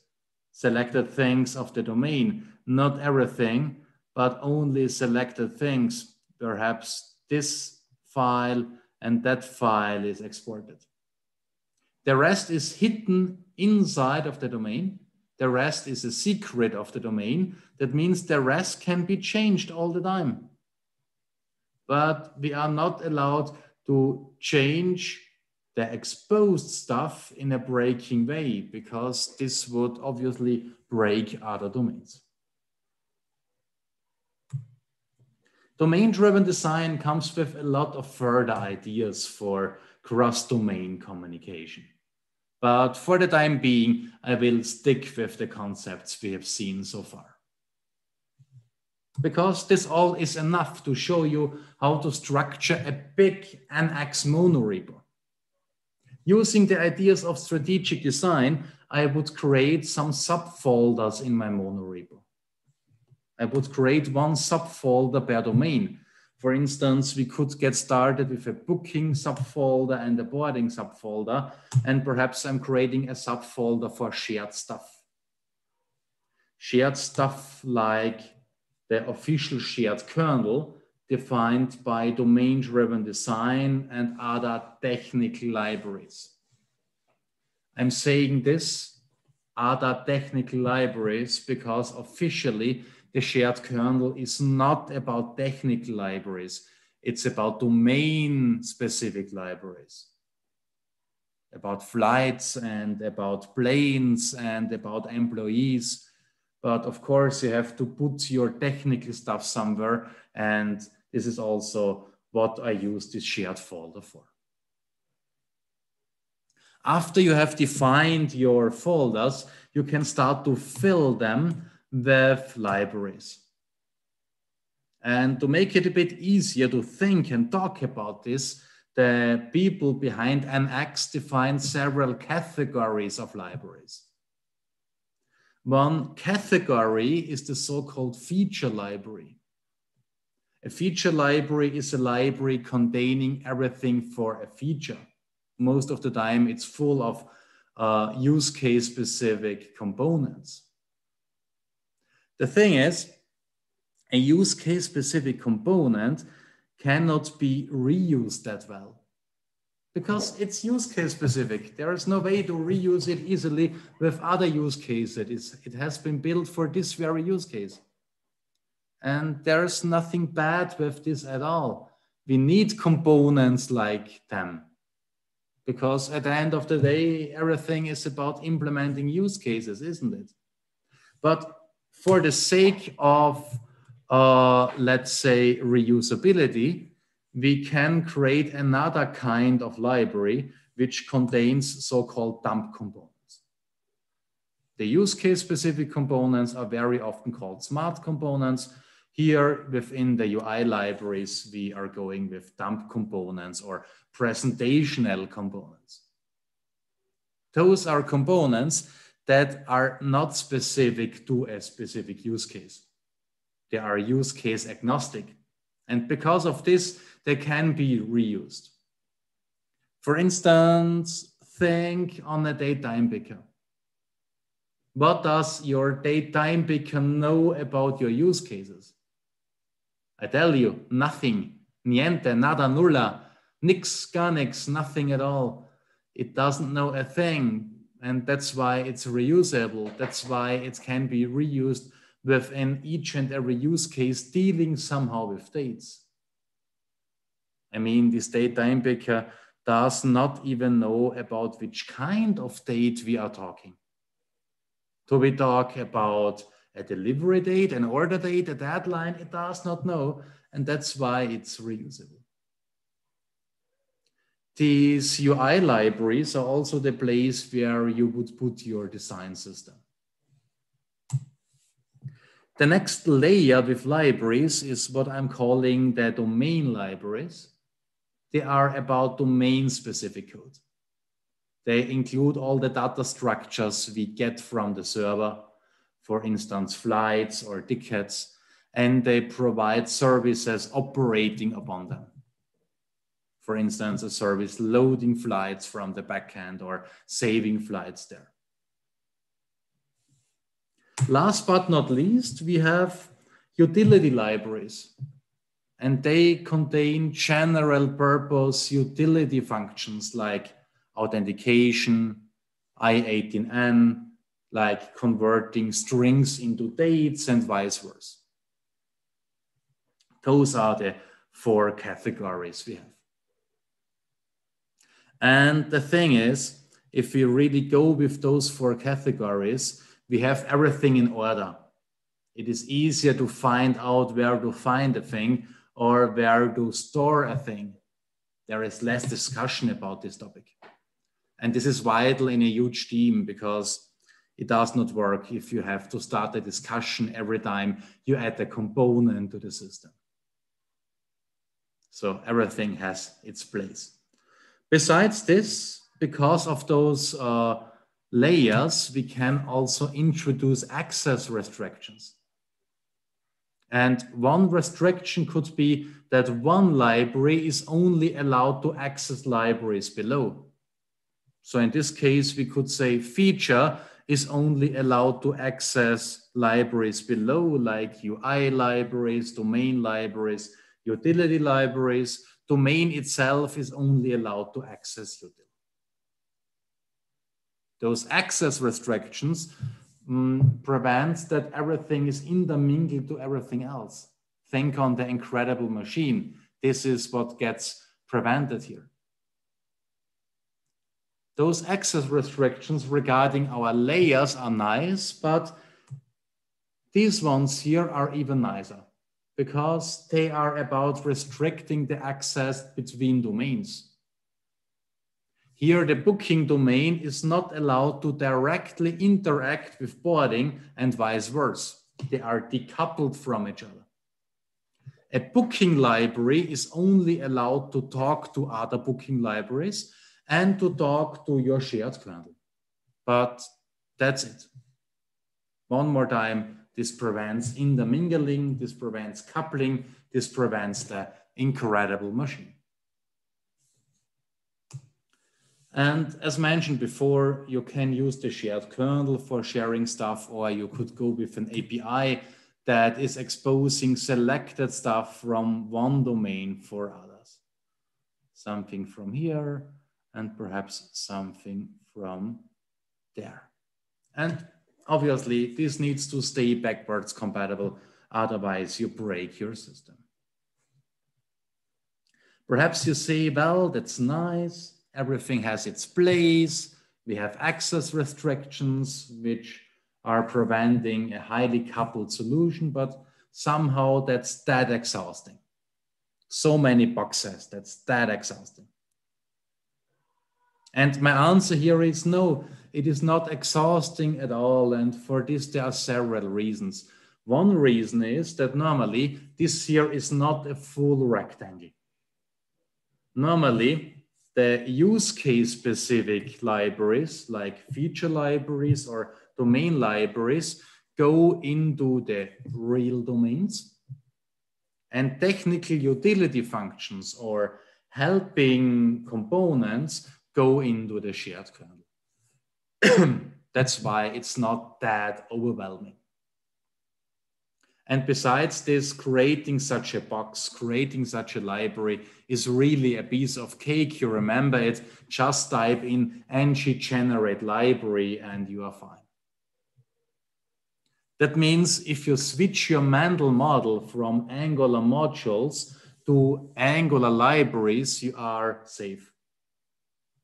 of the domain, not everything, but only selected things. Perhaps this file and that file is exported. The rest is hidden inside of the domain. The rest is a secret of the domain. That means the rest can be changed all the time. But we are not allowed to change the exposed stuff in a breaking way, because this would obviously break other domains. Domain-driven design comes with a lot of further ideas for cross-domain communication. But for the time being, I will stick with the concepts we have seen so far. Because this all is enough to show you how to structure a big NX monorepo. Using the ideas of strategic design, I would create some subfolders in my monorepo. I would create one subfolder per domain. For instance, we could get started with a booking subfolder and a boarding subfolder, and perhaps I'm creating a subfolder for shared stuff. Shared stuff like the official shared kernel defined by domain-driven design and other technical libraries. I'm saying this, other technical libraries, because officially the shared kernel is not about technical libraries. It's about domain-specific libraries, about flights and about planes and about employees. But of course, you have to put your technical stuff somewhere. And this is also what I use this shared folder for. After you have defined your folders, you can start to fill them with libraries. And to make it a bit easier to think and talk about this, the people behind NX defined several categories of libraries. One category is the so-called feature library. A feature library is a library containing everything for a feature. Most of the time, it's full of use case specific components. The thing is, a use case specific component cannot be reused that well, because it's use case specific. There is no way to reuse it easily with other use cases. It has been built for this very use case. And there's nothing bad with this at all. We need components like them, because at the end of the day, everything is about implementing use cases, isn't it? But for the sake of, let's say, reusability, we can create another kind of library which contains so-called dump components. The use case specific components are very often called smart components. Here within the UI libraries, we are going with dump components or presentational components. Those are components that are not specific to a specific use case. They are use case agnostic. And because of this, they can be reused. For instance, think on a datetime picker. What does your datetime picker know about your use cases? I tell you, nothing, niente, nada, nulla. Nix, gar nix, nothing at all. It doesn't know a thing. And that's why it's reusable. That's why it can be reused within each and every use case dealing somehow with dates. I mean, this date time picker does not even know about which kind of date we are talking. Do we talk about a delivery date, an order date, a deadline? It does not know. And that's why it's reusable. These UI libraries are also the place where you would put your design system. The next layer with libraries is what I'm calling the domain libraries. They are about domain-specific code. They include all the data structures we get from the server, for instance, flights or tickets, and they provide services operating upon them. For instance, a service loading flights from the backend or saving flights there. Last but not least, we have utility libraries, and they contain general purpose utility functions like authentication, I18N, like converting strings into dates and vice versa. Those are the 4 categories we have. And the thing is, if we really go with those 4 categories, we have everything in order. It is easier to find out where to find a thing or where to store a thing. There is less discussion about this topic. And this is vital in a huge team because it does not work if you have to start a discussion every time you add a component to the system. So everything has its place. Besides this, because of those layers, we can also introduce access restrictions. And one restriction could be that one library is only allowed to access libraries below. So in this case, we could say feature is only allowed to access libraries below, like UI libraries, domain libraries, utility libraries. Domain itself is only allowed to access utility. Those access restrictions prevent that everything is intermingled to everything else. Think on the incredible machine. This is what gets prevented here. Those access restrictions regarding our layers are nice, but these ones here are even nicer because they are about restricting the access between domains. Here, the booking domain is not allowed to directly interact with boarding and vice versa. They are decoupled from each other. A booking library is only allowed to talk to other booking libraries and to talk to your shared kernel. But that's it. One more time, this prevents intermingling, this prevents coupling, this prevents the incredible machine. And as mentioned before, you can use the shared kernel for sharing stuff, or you could go with an API that is exposing selected stuff from one domain for others. Something from here, and perhaps something from there. And obviously, this needs to stay backwards compatible, otherwise you break your system. Perhaps you say, well, that's nice. Everything has its place. We have access restrictions, which are preventing a highly coupled solution, but somehow that's that exhausting. So many boxes, that's that exhausting. And my answer here is no, it is not exhausting at all. And for this, there are several reasons. One reason is that normally this here is not a full rectangle. Normally, the use case specific libraries like feature libraries or domain libraries go into the real domains, and technical utility functions or helping components go into the shared kernel. That's why it's not that overwhelming. And besides this, creating such a box, creating such a library is really a piece of cake. You remember it, just type in ng generate library and you are fine. That means if you switch your mental model from Angular modules to Angular libraries, you are safe.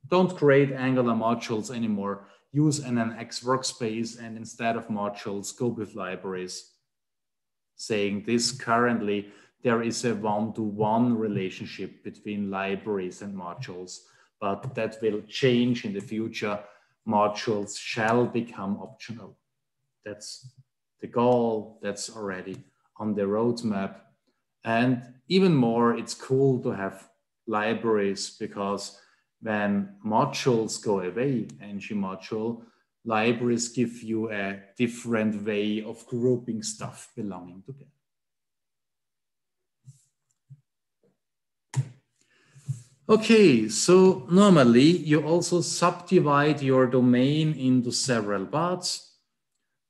Don't create Angular modules anymore. Use an NX workspace and instead of modules, go with libraries. Saying this currently, there is a one-to-one relationship between libraries and modules, but that will change in the future. Modules shall become optional. That's the goal, that's already on the roadmap. And even more, it's cool to have libraries because when modules go away, ng module, libraries give you a different way of grouping stuff belonging together. Okay, so normally you also subdivide your domain into several parts.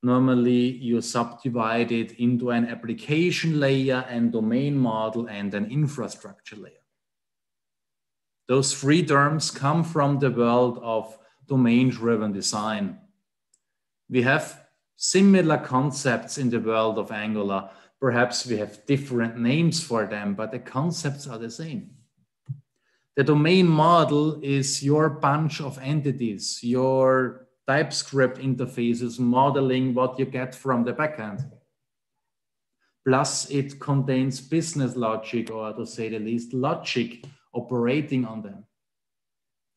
Normally you subdivide it into an application layer and domain model and an infrastructure layer. Those three terms come from the world of domain-driven design. We have similar concepts in the world of Angular. Perhaps we have different names for them, but the concepts are the same. The domain model is your bunch of entities, your TypeScript interfaces modeling what you get from the backend. Plus it contains business logic, or to say the least, logic operating on them.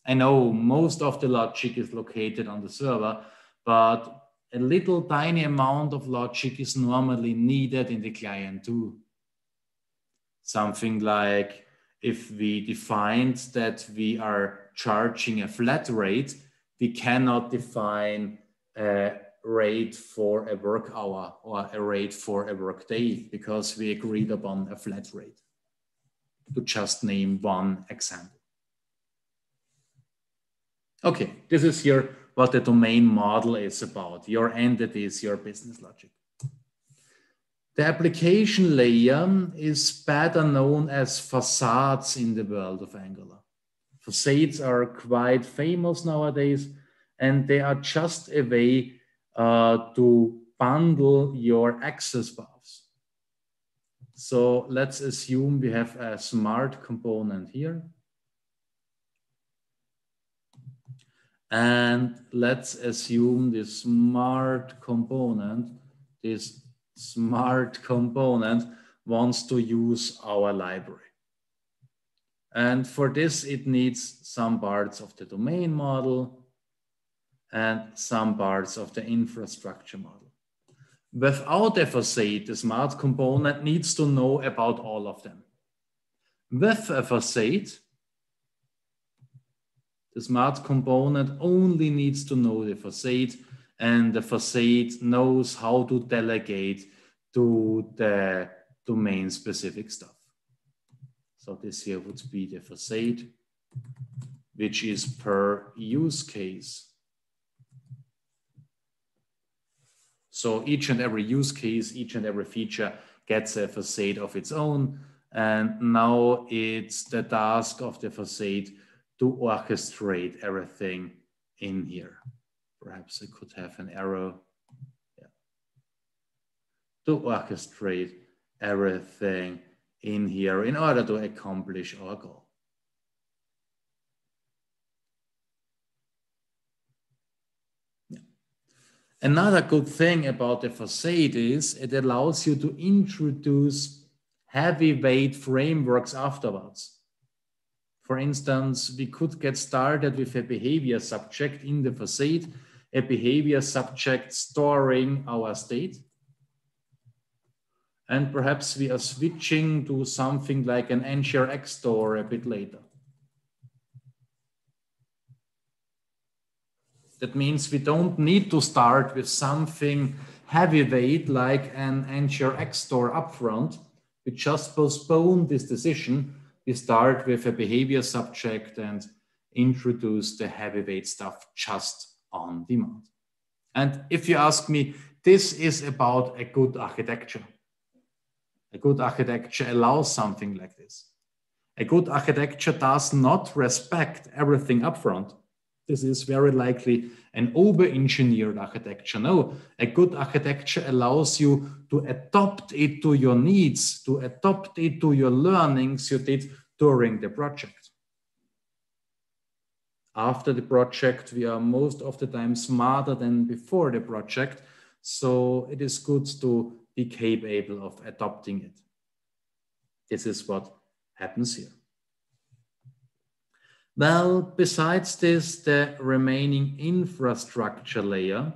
I know most of the logic is located on the server, but a little tiny amount of logic is normally needed in the client too. Something like if we defined that we are charging a flat rate, we cannot define a rate for a work hour or a rate for a work day because we agreed upon a flat rate, to just name one example. Okay, this is here what the domain model is about, your entities, your business logic. The application layer is better known as facades in the world of Angular. Facades are quite famous nowadays, and they are just a way to bundle your access paths. So let's assume we have a smart component here. And let's assume this smart component wants to use our library. And for this, it needs some parts of the domain model and some parts of the infrastructure model. Without a facade, the smart component needs to know about all of them. With a facade, the smart component only needs to know the facade, and the facade knows how to delegate to the domain-specific stuff. So this here would be the facade, which is per use case. So each and every use case, each and every feature gets a facade of its own. And now it's the task of the facade to orchestrate everything in here. Perhaps I could have an arrow. Yeah. To orchestrate everything in here in order to accomplish our goal. Yeah. Another good thing about the facade is it allows you to introduce heavyweight frameworks afterwards. For instance, we could get started with a behavior subject in the facade, a behavior subject storing our state. And perhaps we are switching to something like an NGRX store a bit later. That means we don't need to start with something heavyweight like an NGRX store upfront. We just postpone this decision. We start with a behavior subject and introduce the heavyweight stuff just on demand. And if you ask me, this is about a good architecture. A good architecture allows something like this. A good architecture does not respect everything upfront. This is very likely an over-engineered architecture. No, a good architecture allows you to adapt it to your needs, to adapt it to your learnings you did during the project. After the project, we are most of the time smarter than before the project. So it is good to be capable of adopting it. This is what happens here. Well, besides this, the remaining infrastructure layer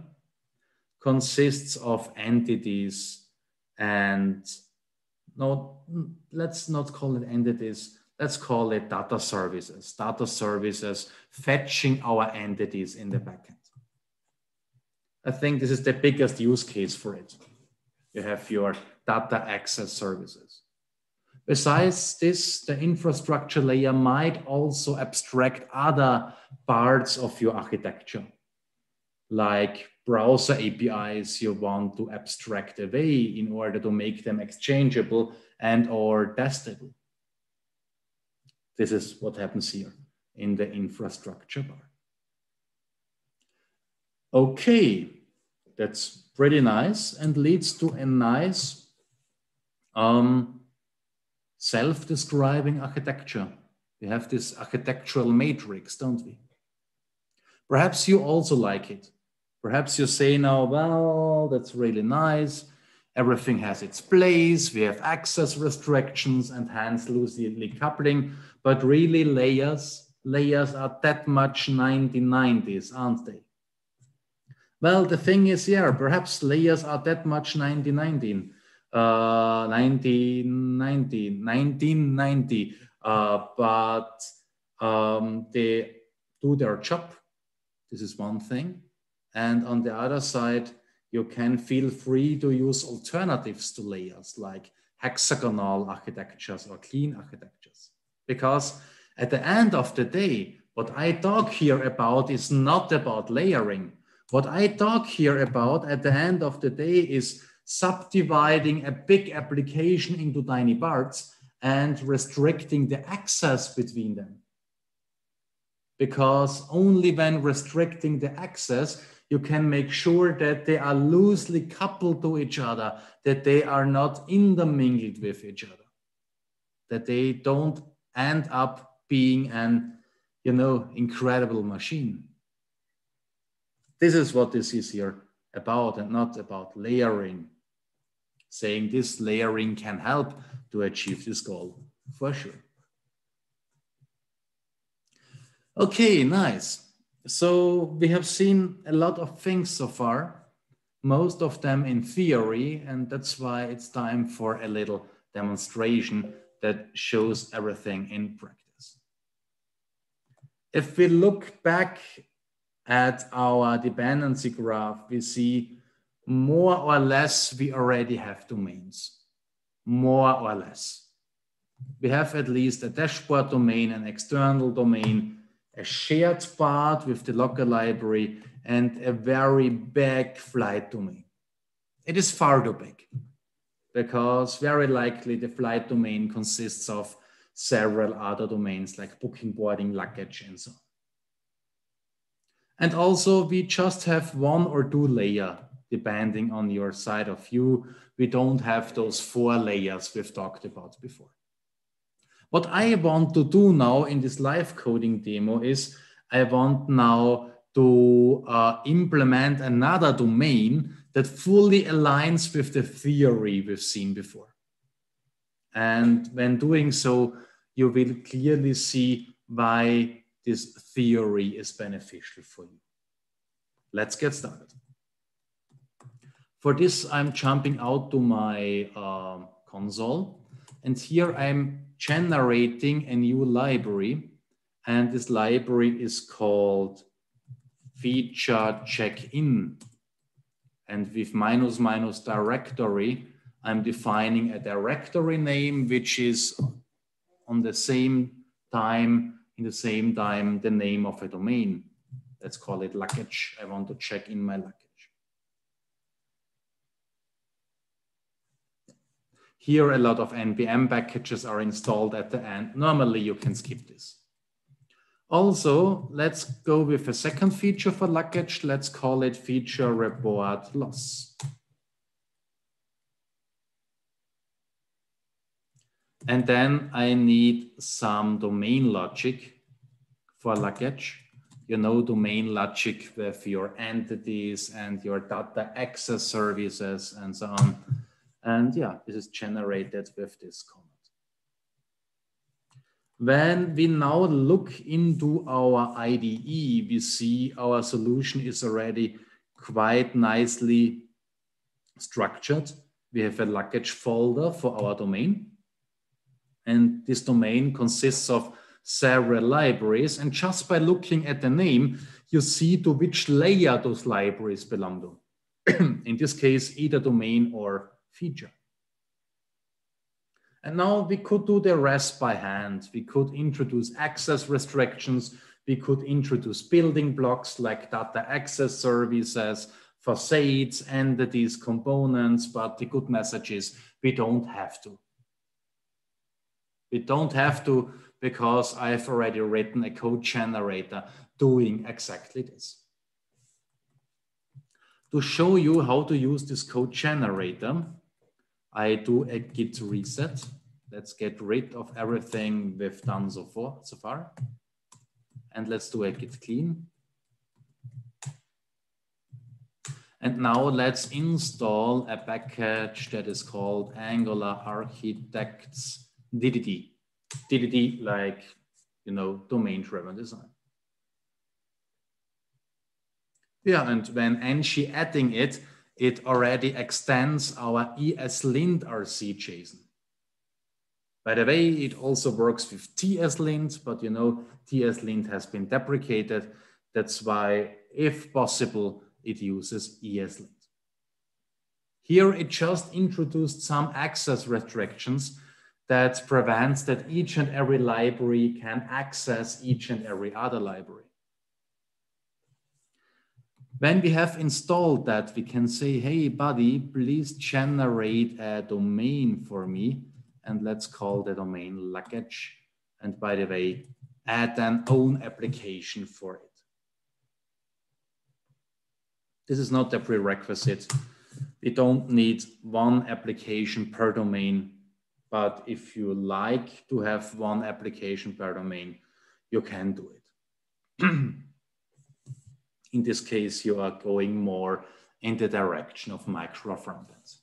consists of entities and let's not call it entities, let's call it data services fetching our entities in the backend. I think this is the biggest use case for it. You have your data access services. Besides this, the infrastructure layer might also abstract other parts of your architecture, like browser APIs you want to abstract away in order to make them exchangeable and or testable. This is what happens here in the infrastructure part. Okay, that's pretty nice and leads to a nice self-describing architecture. We have this architectural matrix, don't we? Perhaps you also like it. Perhaps you say now, well, that's really nice. Everything has its place. We have access restrictions and hence loosely coupling, but really layers are that much 1990s, aren't they? Well, the thing is, yeah, perhaps layers are that much 1990, but they do their job. This is one thing. And on the other side, you can feel free to use alternatives to layers like hexagonal architectures or clean architectures. Because at the end of the day, what I talk here about is not about layering. What I talk here about at the end of the day is subdividing a big application into tiny parts and restricting the access between them. Because only when restricting the access, you can make sure that they are loosely coupled to each other, that they are not intermingled with each other, that they don't end up being an, incredible machine. This is what this is here about, and not about layering. Saying this layering can help to achieve this goal, for sure. Okay, nice. So we have seen a lot of things so far, most of them in theory, and that's why it's time for a little demonstration that shows everything in practice. If we look back at our dependency graph, we see more or less we already have domains, more or less. We have at least a dashboard domain, an external domain, a shared part with the Locker library, and a very big flight domain. It is far too big because very likely the flight domain consists of several other domains like booking, boarding, luggage, and so on. And also we just have one or two layers depending on your side of view. We don't have those 4 layers we've talked about before. What I want to do now in this live coding demo is I want now to implement another domain that fully aligns with the theory we've seen before. And when doing so, you will clearly see why this theory is beneficial for you. Let's get started. For this, I'm jumping out to my console. And here I'm generating a new library. And this library is called feature check-in. And with -- directory, I'm defining a directory name, which is on the same time, the name of a domain. Let's call it luggage. I want to check in my luggage. Here, a lot of NPM packages are installed at the end. Normally, you can skip this. Also, let's go with a second feature for luggage. Let's call it feature report loss. And then I need some domain logic for luggage. You know, domain logic with your entities and your data access services and so on. And yeah, this is generated with this command. When we now look into our IDE, we see our solution is already quite nicely structured. We have a luggage folder for our domain. And this domain consists of several libraries. And just by looking at the name, you see to which layer those libraries belong to. In this case, either domain or feature. And now we could do the rest by hand. We could introduce access restrictions. We could introduce building blocks like data access services, facades, entities, components. But the good message is we don't have to. We don't have to because I've already written a code generator doing exactly this. To show you how to use this code generator, I do a git reset. Let's get rid of everything we've done so far. And let's do a git clean. And now let's install a package that is called Angular Architects DDD. DDD, like, you know, domain-driven design. Yeah, and when ng adding it, it already extends our ESLint RC JSON. By the way, it also works with TSLint, but you know, TSLint has been deprecated. That's why, if possible, it uses ESLint. Here, it just introduced some access restrictions that prevents that each and every library can access each and every other library. When we have installed that, we can say, hey, buddy, please generate a domain for me. And let's call the domain luggage. And by the way, add an own application for it. This is not a prerequisite. We don't need one application per domain. But if you like to have one application per domain, you can do it. In this case, you are going more in the direction of micro frontends.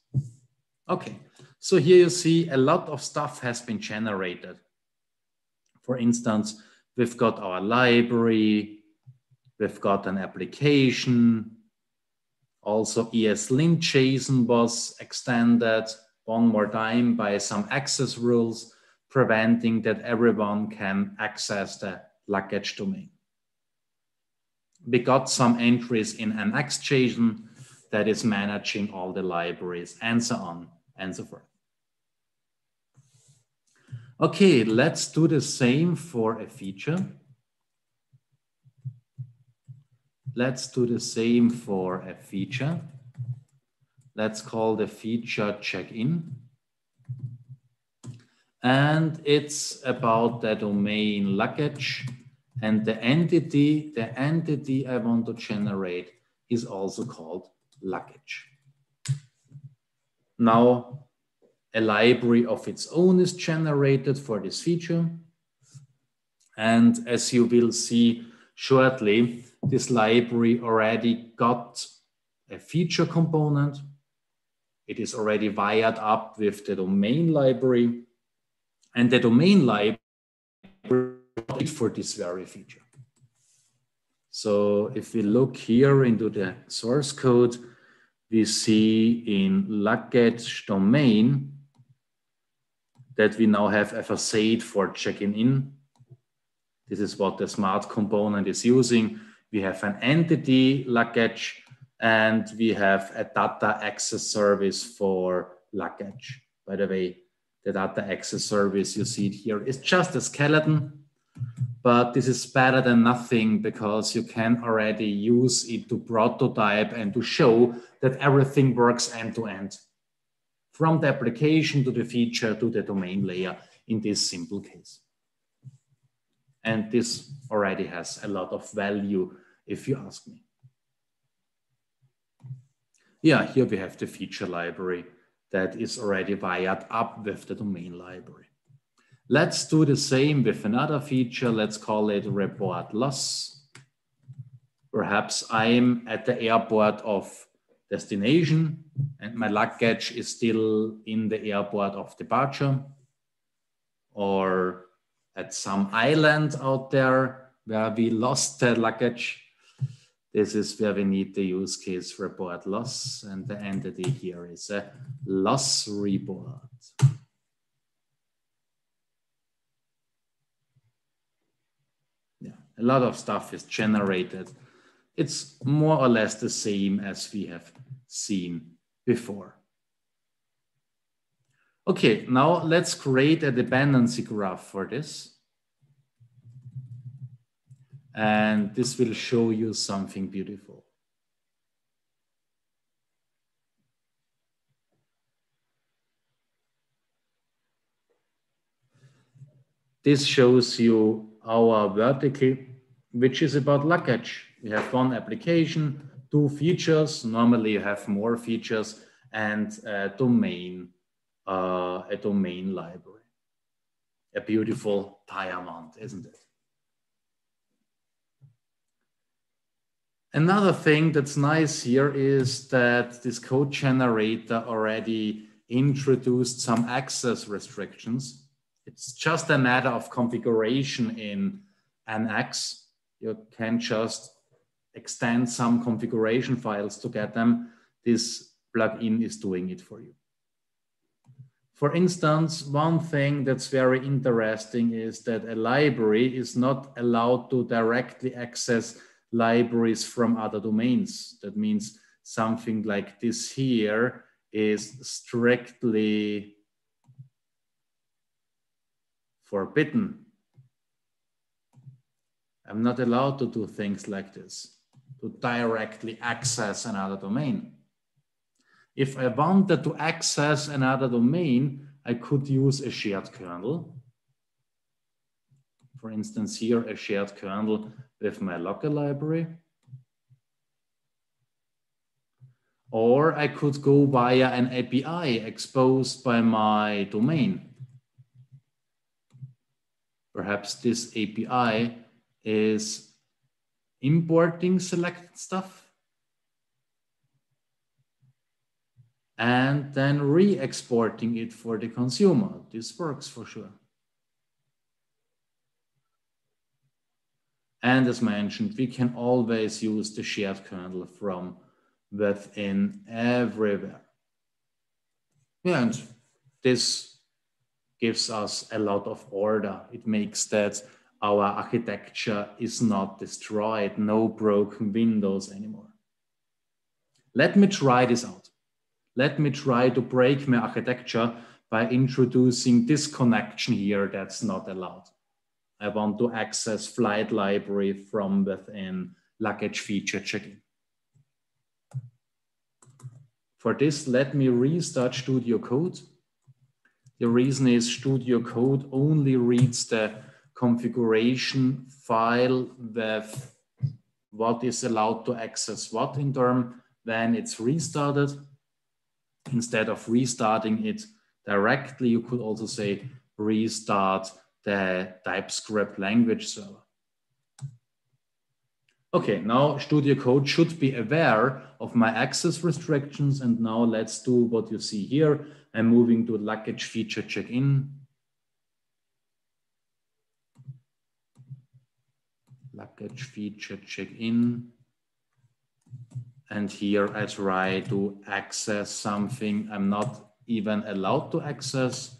Okay, so here you see a lot of stuff has been generated. For instance, we've got our library, we've got an application, also ESLint JSON was extended one more time by some access rules, preventing that everyone can access the luggage domain. We got some entries in an JSON that is managing all the libraries and so on and so forth. Okay, let's do the same for a feature. Let's do the same for a feature. Let's call the feature check-in. And it's about the domain luggage. And the entity I want to generate is also called luggage. Now, a library of its own is generated for this feature. And as you will see shortly, this library already got a feature component. It is already wired up with the domain library. And the domain library for this very feature. So if we look here into the source code, we see in luggage domain that we now have a facade for checking in. This is what the smart component is using. We have an entity luggage and we have a data access service for luggage. By the way, the data access service you see it here is just a skeleton. But this is better than nothing because you can already use it to prototype and to show that everything works end to end. from the application to the feature to the domain layer in this simple case. And this already has a lot of value if you ask me. Yeah, here we have the feature library that is already wired up with the domain library. Let's do the same with another feature. Let's call it report loss. Perhaps I'm at the airport of destination and my luggage is still in the airport of departure, or at some island out there where we lost the luggage. This is where we need the use case report loss, and the entity here is a loss report. Yeah, a lot of stuff is generated. It's more or less the same as we have seen before. Okay, now let's create a dependency graph for this. And this will show you something beautiful. This shows you our vertical, which is about luggage. We have one application, 2 features. Normally you have more features, and a domain library. A beautiful diamond, isn't it? Another thing that's nice here is that this code generator already introduced some access restrictions. It's just a matter of configuration in NX. You can just extend some configuration files to get them. This plugin is doing it for you. For instance, one thing that's very interesting is that a library is not allowed to directly access libraries from other domains. That means something like this here is strictly forbidden. I'm not allowed to do things like this, to directly access another domain. If I wanted to access another domain, I could use a shared kernel. For instance, here, a shared kernel with my local library. Or I could go via an API exposed by my domain. Perhaps this API is importing selected stuff and then re-exporting it for the consumer. This works for sure. And as mentioned, we can always use the shared kernel from within everywhere. Yeah, and this gives us a lot of order. It makes that our architecture is not destroyed, no broken windows anymore. Let me try this out. Let me try to break my architecture by introducing this connection here that's not allowed. I want to access flight library from within luggage feature checking. For this, let me restart Studio Code. The reason is Studio Code only reads the configuration file with what is allowed to access what in term when it's restarted. Instead of restarting it directly, you could also say restart the TypeScript language server. Okay, now Studio Code should be aware of my access restrictions. And now let's do what you see here. I'm moving to luggage feature check-in. Luggage feature check-in. And here I try to access something I'm not even allowed to access,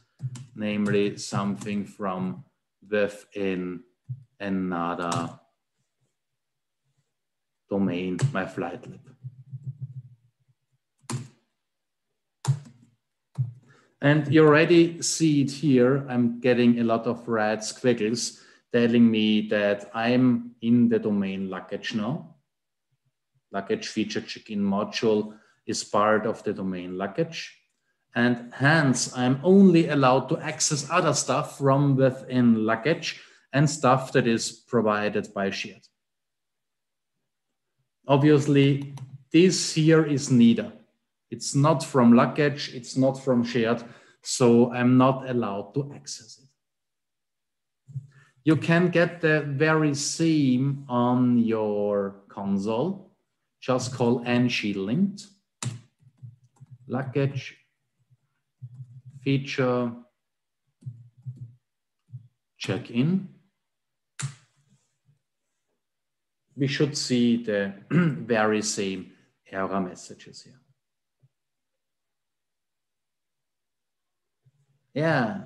namely something from within another domain, my flight lib. And you already see it here. I'm getting a lot of red squiggles telling me that I'm in the domain luggage now. Luggage feature check-in module is part of the domain luggage. And hence I'm only allowed to access other stuff from within luggage and stuff that is provided by shared. Obviously, this here is neither. It's not from luggage, it's not from shared, so I'm not allowed to access it. You can get the very same on your console. Just call ng-linked, luggage, feature, check-in. We should see the very same error messages here. Yeah,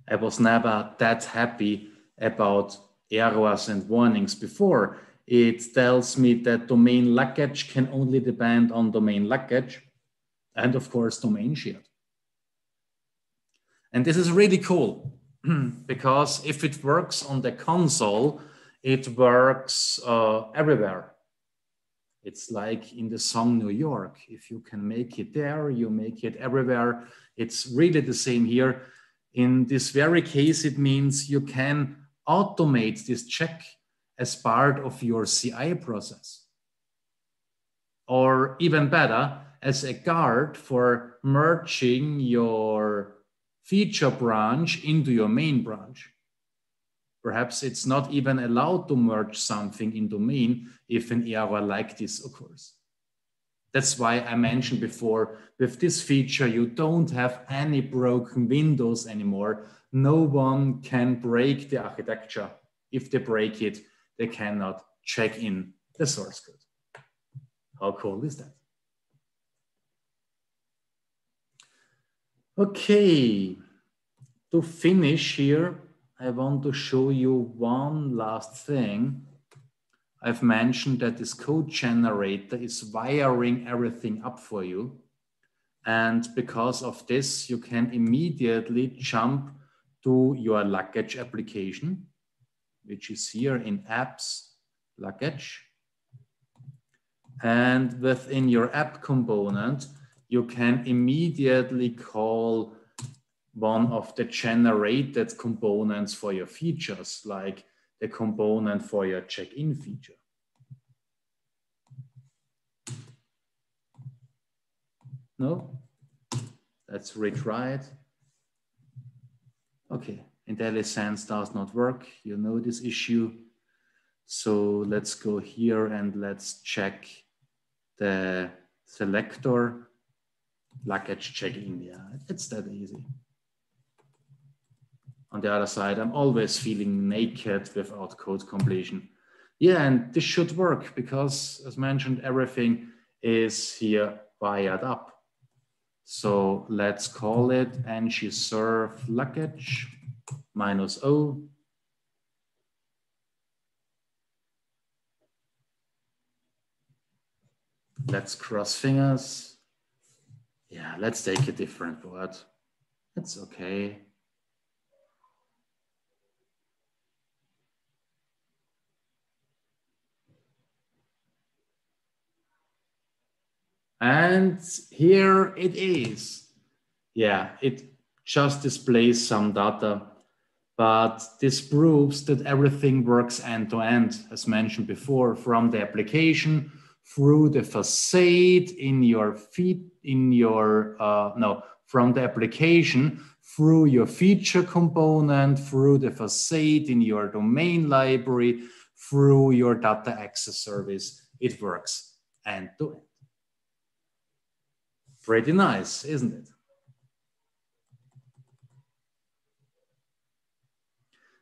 I was never that happy about errors and warnings before. It tells me that domain luggage can only depend on domain luggage and of course domain shared. And this is really cool because if it works on the console, it works everywhere. It's like in the song New York. If you can make it there, you make it everywhere. It's really the same here. In this very case, it means you can automate this check as part of your CI process. Or even better, as a guard for merging your feature branch into your main branch. Perhaps it's not even allowed to merge something into main if an error like this occurs. That's why I mentioned before, with this feature, you don't have any broken windows anymore. No one can break the architecture. If they break it, they cannot check in the source code. How cool is that? Okay, to finish here, I want to show you one last thing. I've mentioned that this code generator is wiring everything up for you. And because of this, you can immediately jump to your luggage application, which is here in apps, luggage. And within your app component, you can immediately call one of the generated components for your features, like the component for your check-in feature. No? Let's retry it. Okay, IntelliSense does not work. You know this issue. So let's go here and let's check the selector, luggage check-in. Yeah, it's that easy. On the other side, I'm always feeling naked without code completion. Yeah, and this should work because, as mentioned, everything is here wired up. So let's call it ng-serve luggage -o. Let's cross fingers. Yeah, let's take a different word. It's okay. And here it is. Yeah, it just displays some data, but this proves that everything works end to end, as mentioned before, from the application through the facade in your from the application through your feature component, through the facade in your domain library, through your data access service. It works end to end. Pretty nice, isn't it?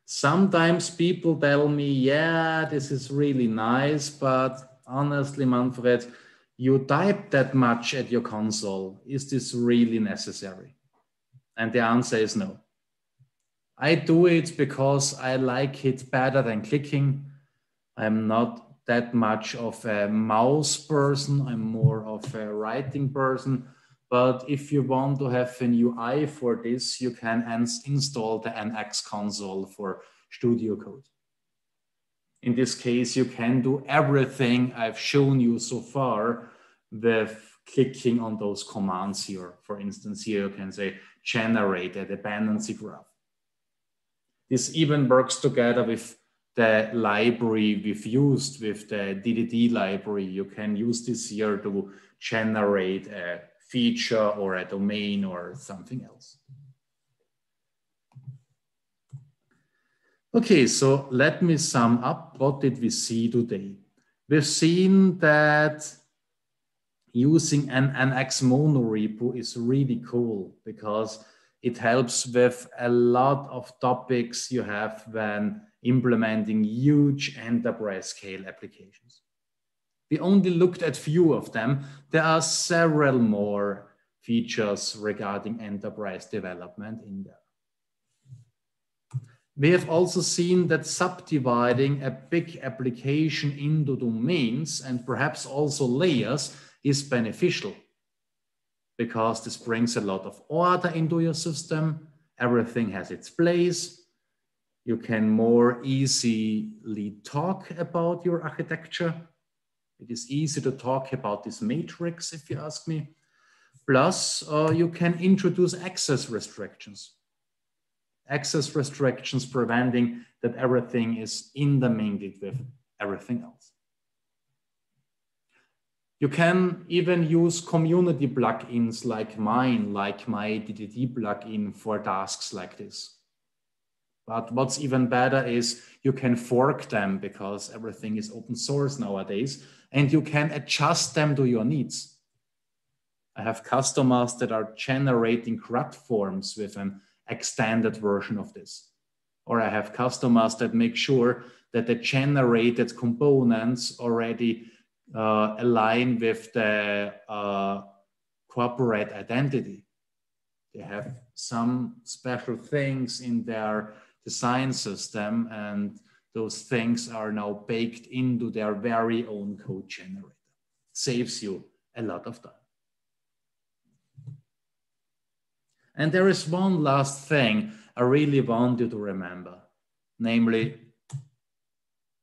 Sometimes people tell me, yeah, this is really nice, but honestly, Manfred, you type that much at your console. Is this really necessary? And the answer is no. I do it because I like it better than clicking. I'm not that much of a mouse person. I'm more of a writing person. But if you want to have an UI for this, you can install the NX console for Studio Code. In this case, you can do everything I've shown you so far with clicking on those commands here. For instance, here you can say generate a dependency graph. This even works together with the library we've used with the DDD library. You can use this here to generate a feature or a domain or something else. Okay, so let me sum up. What did we see today? We've seen that using an NX monorepo is really cool because it helps with a lot of topics you have when implementing huge enterprise scale applications. We only looked at few of them. There are several more features regarding enterprise development in there. We have also seen that subdividing a big application into domains and perhaps also layers is beneficial because this brings a lot of order into your system. Everything has its place. You can more easily talk about your architecture. It is easy to talk about this matrix, if you ask me. Plus, you can introduce access restrictions. Access restrictions preventing that everything is intermingled with everything else. You can even use community plugins like mine, like my DDD plugin for tasks like this. But what's even better is you can fork them because everything is open source nowadays, and you can adjust them to your needs. I have customers that are generating CRUD forms with an extended version of this. Or I have customers that make sure that the generated components already align with the corporate identity. They have some special things in their design system, and those things are now baked into their very own code generator. Saves you a lot of time. And there is one last thing I really want you to remember, namely,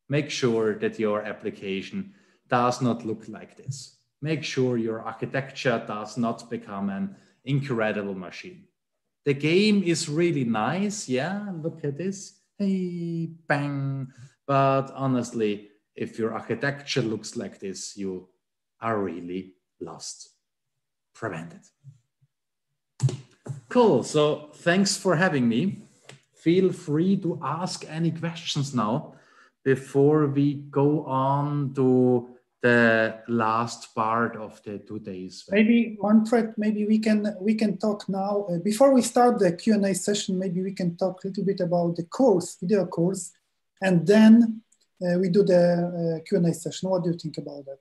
make sure that your application does not look like this. Make sure your architecture does not become an incredible machine. The game is really nice, yeah, look at this, hey, bang. But honestly, if your architecture looks like this, you are really lost. Prevent it. Cool, so thanks for having me. Feel free to ask any questions now before we go on to the last part of the today's. Maybe Manfred, maybe we can talk now before we start the Q&A session. Maybe we can talk a little bit about the course, video course, and then we do the Q&A session. What do you think about that?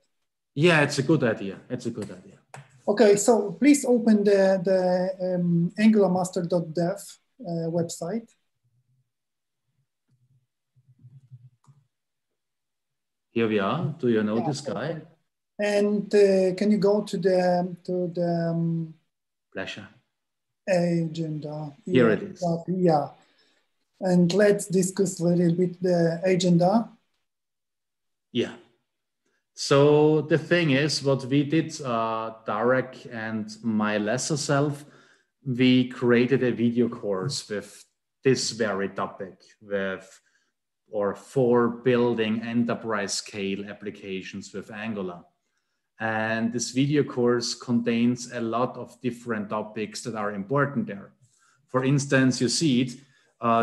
Yeah, it's a good idea. It's a good idea. Okay, so please open the angularmaster.dev website. Here we are. Do you know this guy? And can you go to the pleasure agenda? Here it is. Yeah, and let's discuss a little bit the agenda. Yeah. So the thing is, what we did, Darek and my lesser self, we created a video course with this very topic, for building enterprise scale applications with Angular. And this video course contains a lot of different topics that are important there. For instance, you see it,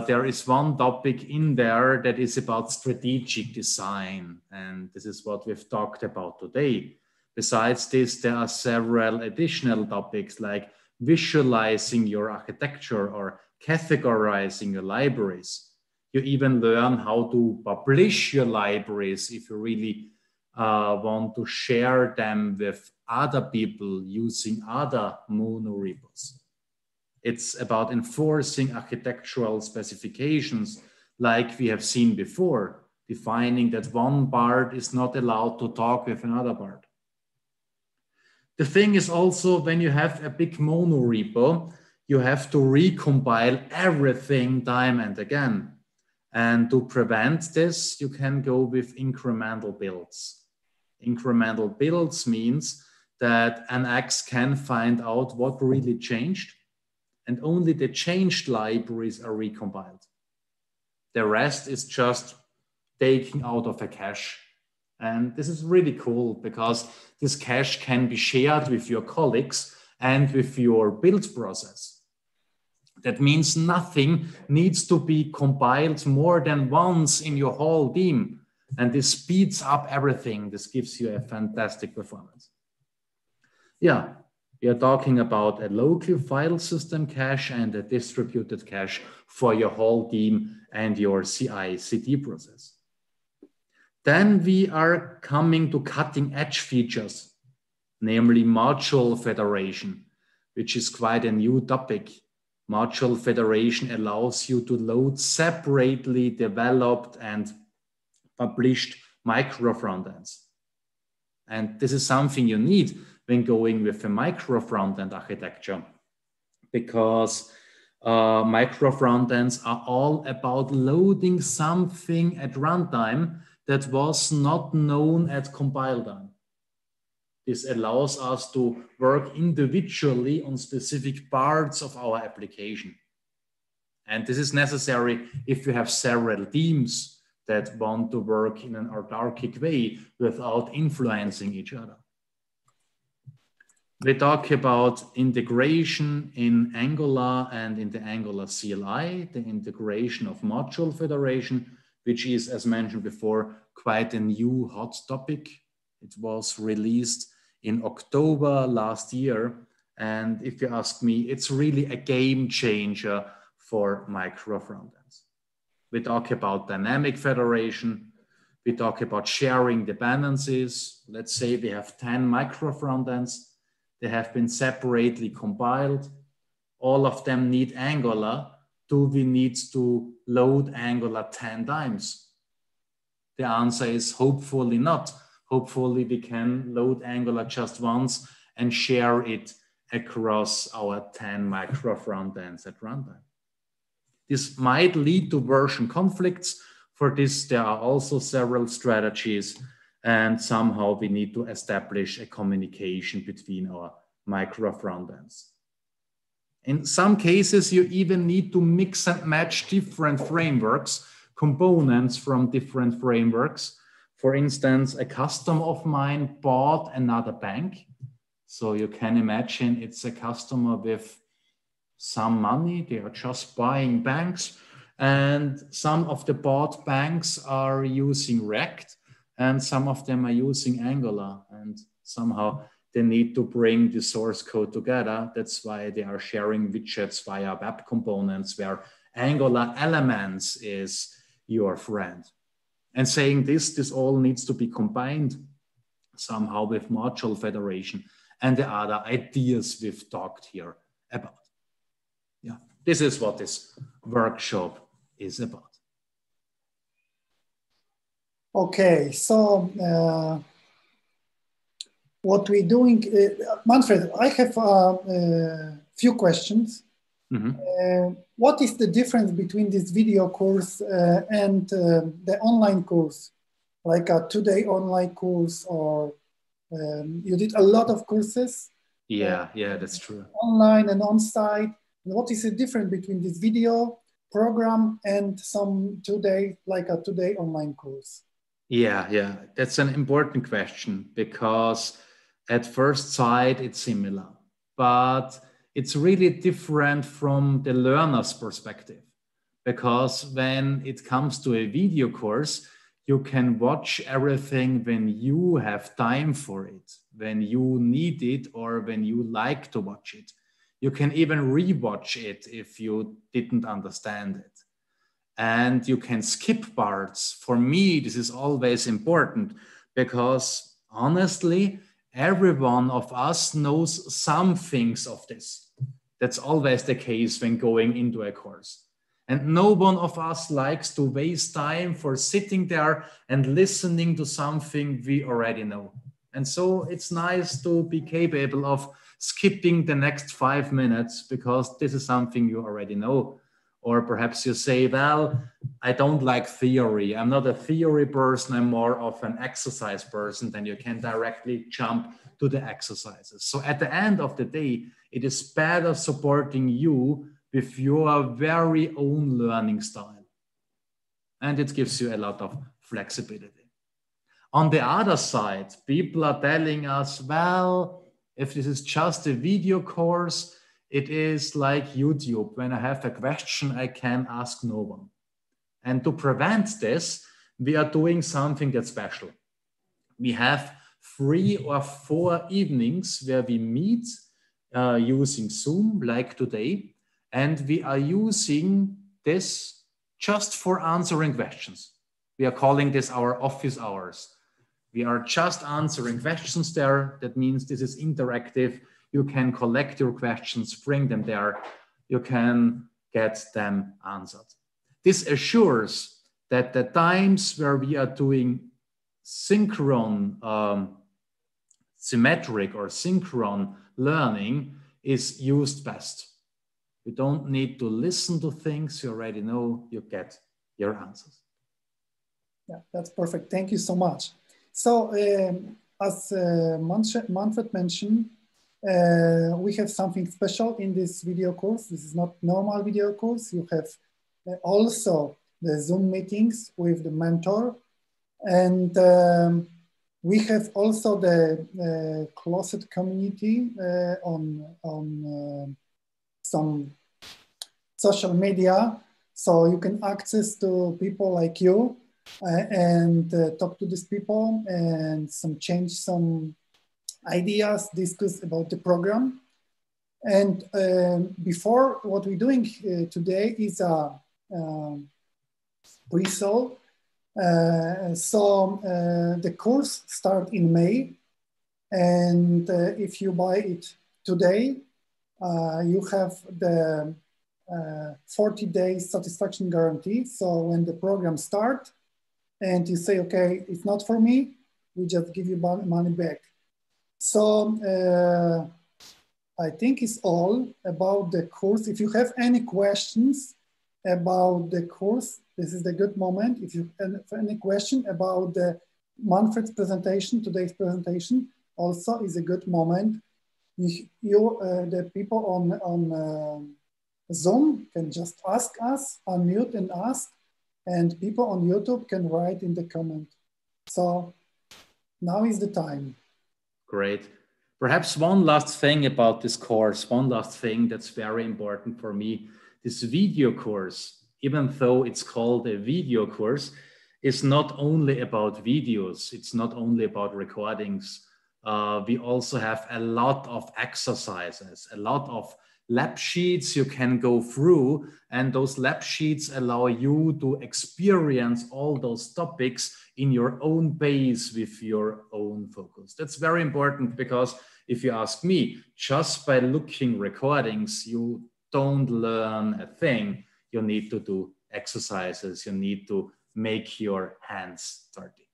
there is one topic in there that is about strategic design. And this is what we've talked about today. Besides this, there are several additional topics like visualizing your architecture or categorizing your libraries. You even learn how to publish your libraries if you really want to share them with other people using other monorepos. It's about enforcing architectural specifications like we have seen before, defining that one part is not allowed to talk with another part. The thing is also, when you have a big monorepo, you have to recompile everything time and again. And to prevent this, you can go with incremental builds. Incremental builds means that NX can find out what really changed, and only the changed libraries are recompiled. The rest is just taken out of a cache. And this is really cool because this cache can be shared with your colleagues and with your build process. That means nothing needs to be compiled more than once in your whole team. And this speeds up everything. This gives you a fantastic performance. Yeah, we are talking about a local file system cache and a distributed cache for your whole team and your CI/CD process. Then we are coming to cutting edge features, namely module federation, which is quite a new topic. Module federation allows you to load separately developed and published micro frontends. And this is something you need when going with a micro frontend architecture, because micro frontends are all about loading something at runtime that was not known at compile time. This allows us to work individually on specific parts of our application. And this is necessary if you have several teams that want to work in an autarkic way without influencing each other. We talk about integration in Angular and in the Angular CLI, the integration of module federation, which is, as mentioned before, quite a new hot topic. It was released in October last year. And if you ask me, it's really a game changer for micro frontends. We talk about dynamic federation. We talk about sharing dependencies. Let's say we have 10 micro frontends. They have been separately compiled. All of them need Angular. Do we need to load Angular 10 times? The answer is hopefully not. Hopefully we can load Angular just once and share it across our 10 micro frontends at runtime. This might lead to version conflicts. For this, there are also several strategies, and somehow we need to establish a communication between our micro frontends. In some cases, you even need to mix and match different frameworks, components from different frameworks. For instance, a customer of mine bought another bank. So you can imagine it's a customer with some money. They are just buying banks. And some of the bought banks are using React, and some of them are using Angular. And somehow they need to bring the source code together. That's why they are sharing widgets via web components, where Angular elements is your friend. And saying this all needs to be combined somehow with module federation and the other ideas we've talked here about. Yeah, this is what this workshop is about. Okay, so what we're doing, Manfred, I have a few questions. Mm-hmm. What is the difference between this video course and the online course, like a 2-day online course, or you did a lot of courses? Yeah, that's true. Online and on-site. What is the difference between this video program and some 2-day, like a 2-day online course? Yeah, that's an important question, because at first sight it's similar, but it's really different from the learner's perspective, because when it comes to a video course, you can watch everything when you have time for it, when you need it, or when you like to watch it. You can even rewatch it if you didn't understand it. And you can skip parts. For me, this is always important, because honestly, every one of us knows some things of this. That's always the case when going into a course. And no one of us likes to waste time for sitting there and listening to something we already know. And so it's nice to be capable of skipping the next 5 minutes, because this is something you already know. Or perhaps you say, well, I don't like theory. I'm not a theory person. I'm more of an exercise person. Then you can directly jump to the exercises. So at the end of the day, it is better supporting you with your very own learning style. And it gives you a lot of flexibility. On the other side, people are telling us, well, if this is just a video course, it is like YouTube. When I have a question, I can ask no one. And to prevent this, we are doing something that's special. We have 3 or 4 evenings where we meet using Zoom, like today, and we are using this just for answering questions. We are calling this our office hours. We are just answering questions there. That means this is interactive. You can collect your questions, bring them there. You can get them answered. This assures that the times where we are doing symmetric or synchron learning is used best. You don't need to listen to things you already know, you get your answers. Yeah, that's perfect. Thank you so much. So as Manfred mentioned, we have something special in this video course. This is not normal video course. You have also the Zoom meetings with the mentor. And we have also the closed community on some social media. So you can access to people like you and talk to these people and change some ideas, discuss about the program. And before, what we're doing today is a pre-sale. So the course starts in May, and if you buy it today, you have the 40-day satisfaction guarantee. So when the program starts and you say, okay, it's not for me, we just give you money back. So I think it's all about the course. If you have any questions about the course, this is the good moment. If you have any question about the Manfred's presentation, today's presentation, also is a good moment. The people on Zoom can just ask us, unmute and ask, and people on YouTube can write in the comment. So now is the time. Great. Perhaps one last thing about this course, one last thing that's very important for me. This video course, even though it's called a video course, is not only about videos. It's not only about recordings. We also have a lot of exercises, a lot of lab sheets you can go through, and those lab sheets allow you to experience all those topics in your own pace with your own focus. That's very important, because if you ask me, just by looking recordings, you don't learn a thing. You need to do exercises. You need to make your hands dirty.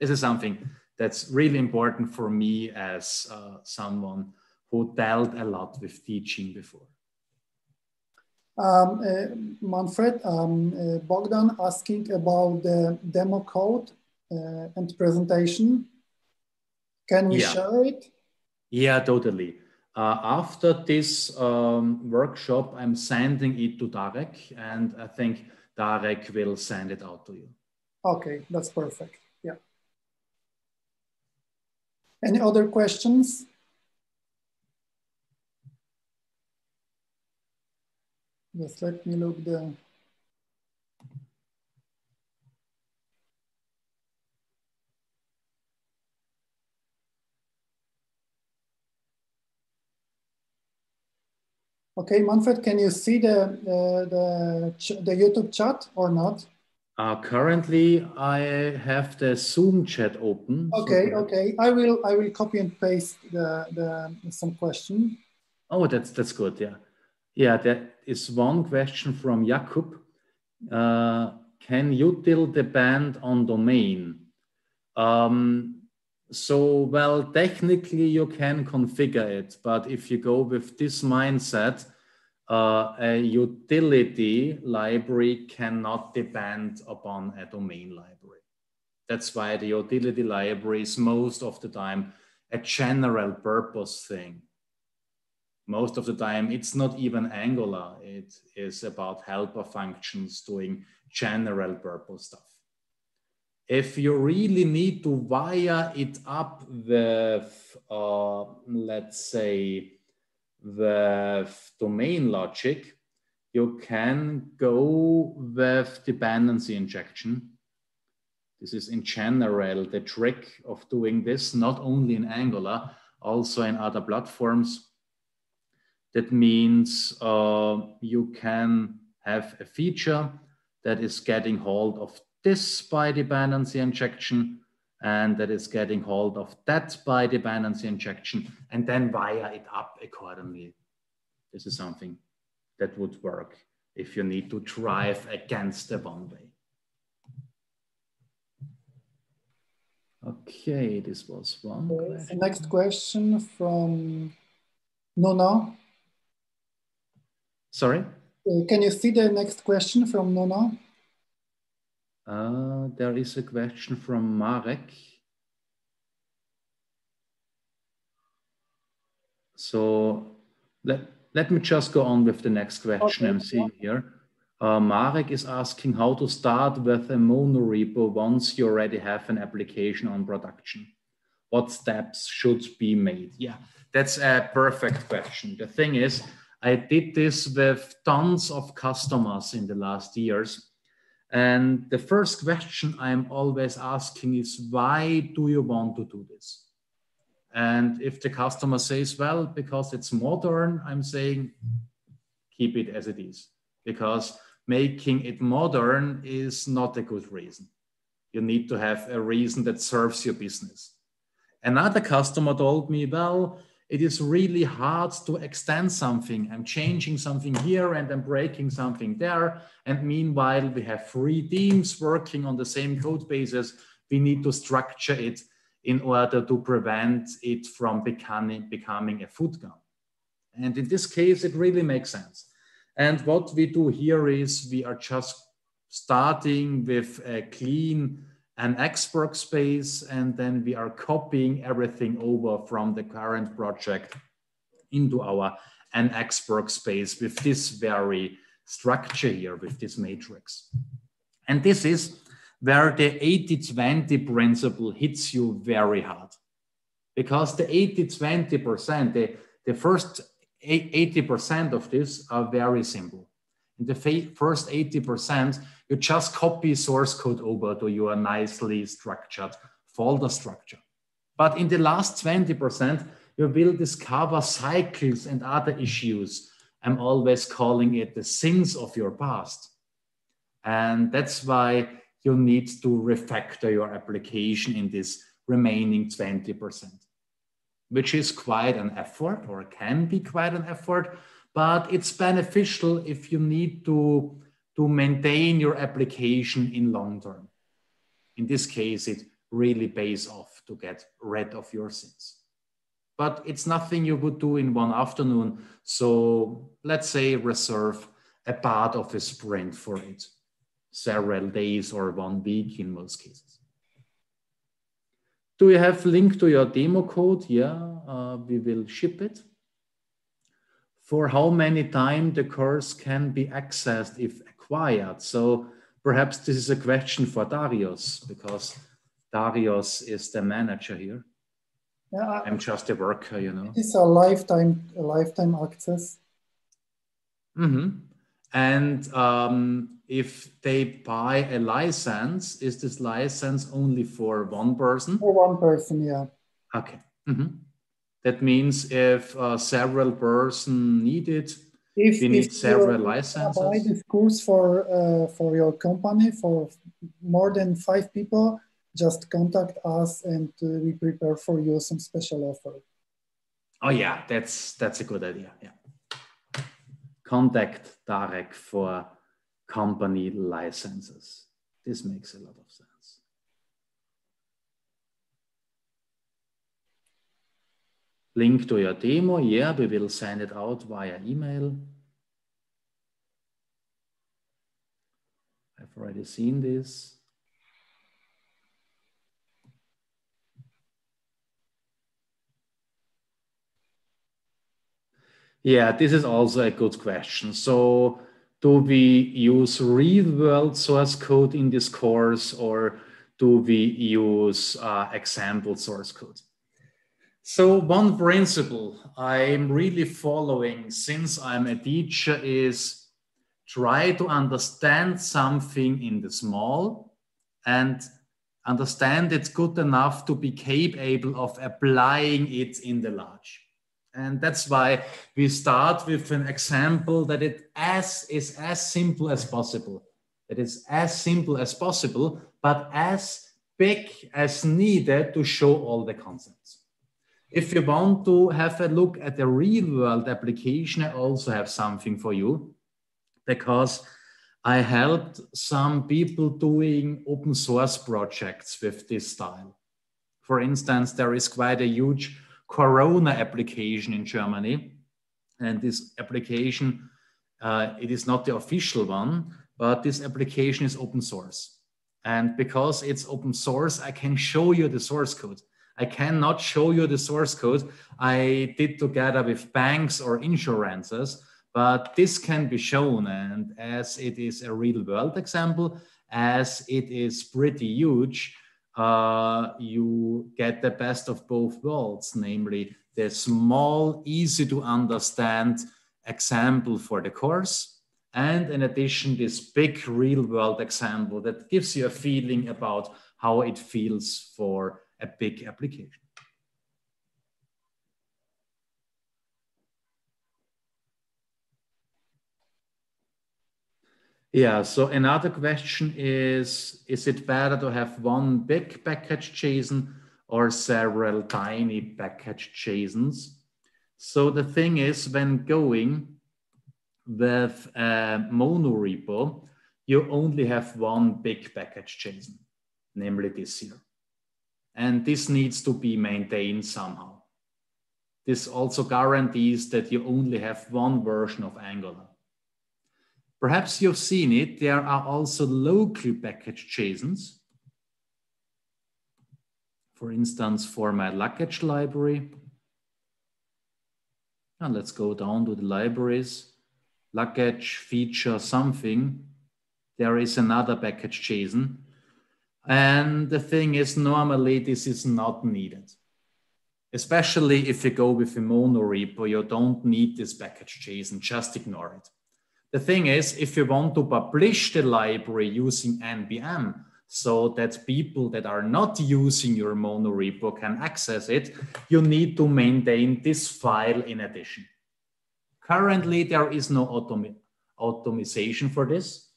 This is something that's really important for me as someone who dealt a lot with teaching before. Manfred, Bogdan asking about the demo code and presentation. Can we share it? Yeah, totally. After this workshop, I'm sending it to Darek, and I think Darek will send it out to you. Okay, that's perfect. Yeah. Any other questions? Just let me look the... Okay, Manfred, can you see the YouTube chat or not? Currently, I have the Zoom chat open. Okay, so okay. I will copy and paste some question. Oh, that's good. Yeah, yeah. There is one question from Jakub. Can you tilt the band on domain? So, well, technically you can configure it, but if you go with this mindset, a utility library cannot depend upon a domain library. That's why the utility library is most of the time a general purpose thing. Most of the time, it's not even Angular. It is about helper functions doing general purpose stuff. If you really need to wire it up with, let's say, with domain logic, you can go with dependency injection. This is in general the trick of doing this, not only in Angular, also in other platforms. That means you can have a feature that is getting hold of this by dependency injection, and that is getting hold of that by dependency injection, and then wire it up accordingly. This is something that would work if you need to drive against the one way. Okay, this was one question. Next question from Nona. Sorry? Can you see the next question from Nona? There is a question from Marek. So let me just go on with the next question. I'm seeing here. Marek is asking how to start with a monorepo once you already have an application on production. What steps should be made? Yeah, that's a perfect question. The thing is, I did this with tons of customers in the last years. And the first question I'm always asking is, why do you want to do this? And if the customer says, well, because it's modern, I'm saying, keep it as it is. Because making it modern is not a good reason. You need to have a reason that serves your business. Another customer told me, well, it is really hard to extend something. I'm changing something here and I'm breaking something there. And meanwhile, we have 3 teams working on the same code bases. We need to structure it in order to prevent it from becoming a food gun. And in this case, it really makes sense. And what we do here is we are just starting with a clean NX workspace, and then we are copying everything over from the current project into our NX workspace with this very structure here, with this matrix. And this is where the 80-20 principle hits you very hard. Because the 80-20%, the first 80% of this are very simple. In the first 80%, you just copy source code over to your nicely structured folder structure. But in the last 20%, you will discover cycles and other issues. I'm always calling it the sins of your past. And that's why you need to refactor your application in this remaining 20%, which is quite an effort, or can be quite an effort, but it's beneficial if you need to maintain your application in long term. In this case, it really pays off to get rid of your sins. But it's nothing you would do in one afternoon. So let's say reserve a part of a sprint for it, several days or 1 week in most cases. Do you have link to your demo code? Yeah, we will ship it. For how many times the course can be accessed if acquired? So perhaps this is a question for Darius, because Darius is the manager here. Yeah, I'm just a worker, you know. It's a lifetime access. Mm-hmm. And if they buy a license, is this license only for one person? For one person, yeah. Okay. Mm-hmm. That means if several persons need it, we need several licenses. Buy this course for your company for more than 5 people, just contact us and we prepare for you some special offer. Oh yeah, that's a good idea. Yeah. Contact Darek for company licenses. This makes a lot of sense. Link to your demo. Yeah, we will send it out via email. I've already seen this. Yeah, this is also a good question. So do we use real world source code in this course, or do we use example source code? So one principle I'm really following since I'm a teacher is try to understand something in the small and understand it's good enough to be capable of applying it in the large. And that's why we start with an example that is as simple as possible. It is as simple as possible, but as big as needed to show all the concepts. If you want to have a look at the real world application, I also have something for you, because I helped some people doing open source projects with this style. For instance, there is quite a huge Corona application in Germany. And this application, it is not the official one, but this application is open source. And because it's open source, I can show you the source code. I cannot show you the source code I did together with banks or insurances, but this can be shown. And as it is a real world example, as it is pretty huge, you get the best of both worlds, namely the small, easy to understand example for the course, and in addition, this big real world example that gives you a feeling about how it feels for a big application. Yeah, so another question is it better to have one big package JSON or several tiny package JSONs? So the thing is, when going with a monorepo, you only have one big package JSON, namely this here. And this needs to be maintained somehow. This also guarantees that you only have one version of Angular. Perhaps you've seen it, there are also local package JSONs. For instance, for my luggage library. And let's go down to the libraries. Luggage feature something. There is another package JSON. And the thing is, normally this is not needed. Especially if you go with a monorepo, you don't need this package JSON, just ignore it. The thing is, if you want to publish the library using NPM so that people that are not using your monorepo can access it, you need to maintain this file in addition. Currently, there is no automation for this.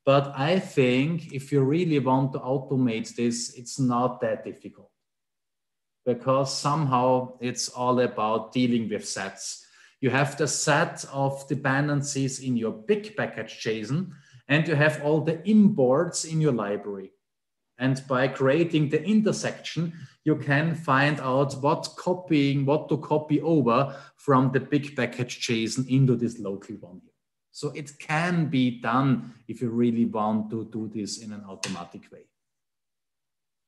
But I think if you really want to automate this, it's not that difficult, because somehow it's all about dealing with sets. You have the set of dependencies in your big package JSON, and you have all the imports in your library. And by creating the intersection, you can find out what to copy over from the big package JSON into this local one here. So it can be done if you really want to do this in an automatic way.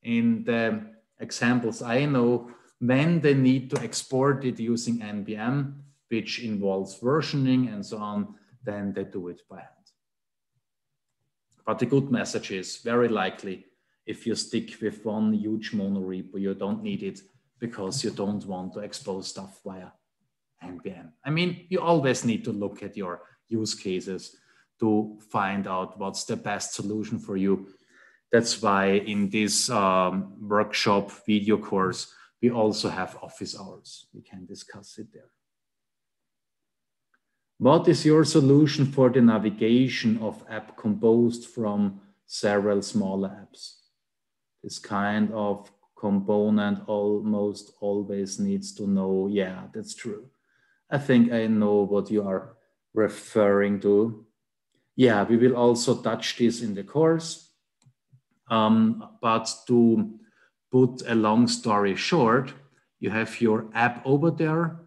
In the examples I know, when they need to export it using NPM, which involves versioning and so on, then they do it by hand. But the good message is very likely if you stick with one huge monorepo, you don't need it because you don't want to expose stuff via NPM. I mean, you always need to look at your use cases to find out what's the best solution for you. That's why in this workshop video course, we also have office hours. We can discuss it there. What is your solution for the navigation of app composed from several smaller apps? This kind of component almost always needs to know, yeah, that's true. I think I know what you are referring to. Yeah, we will also touch this in the course. But to put a long story short, you have your app over there.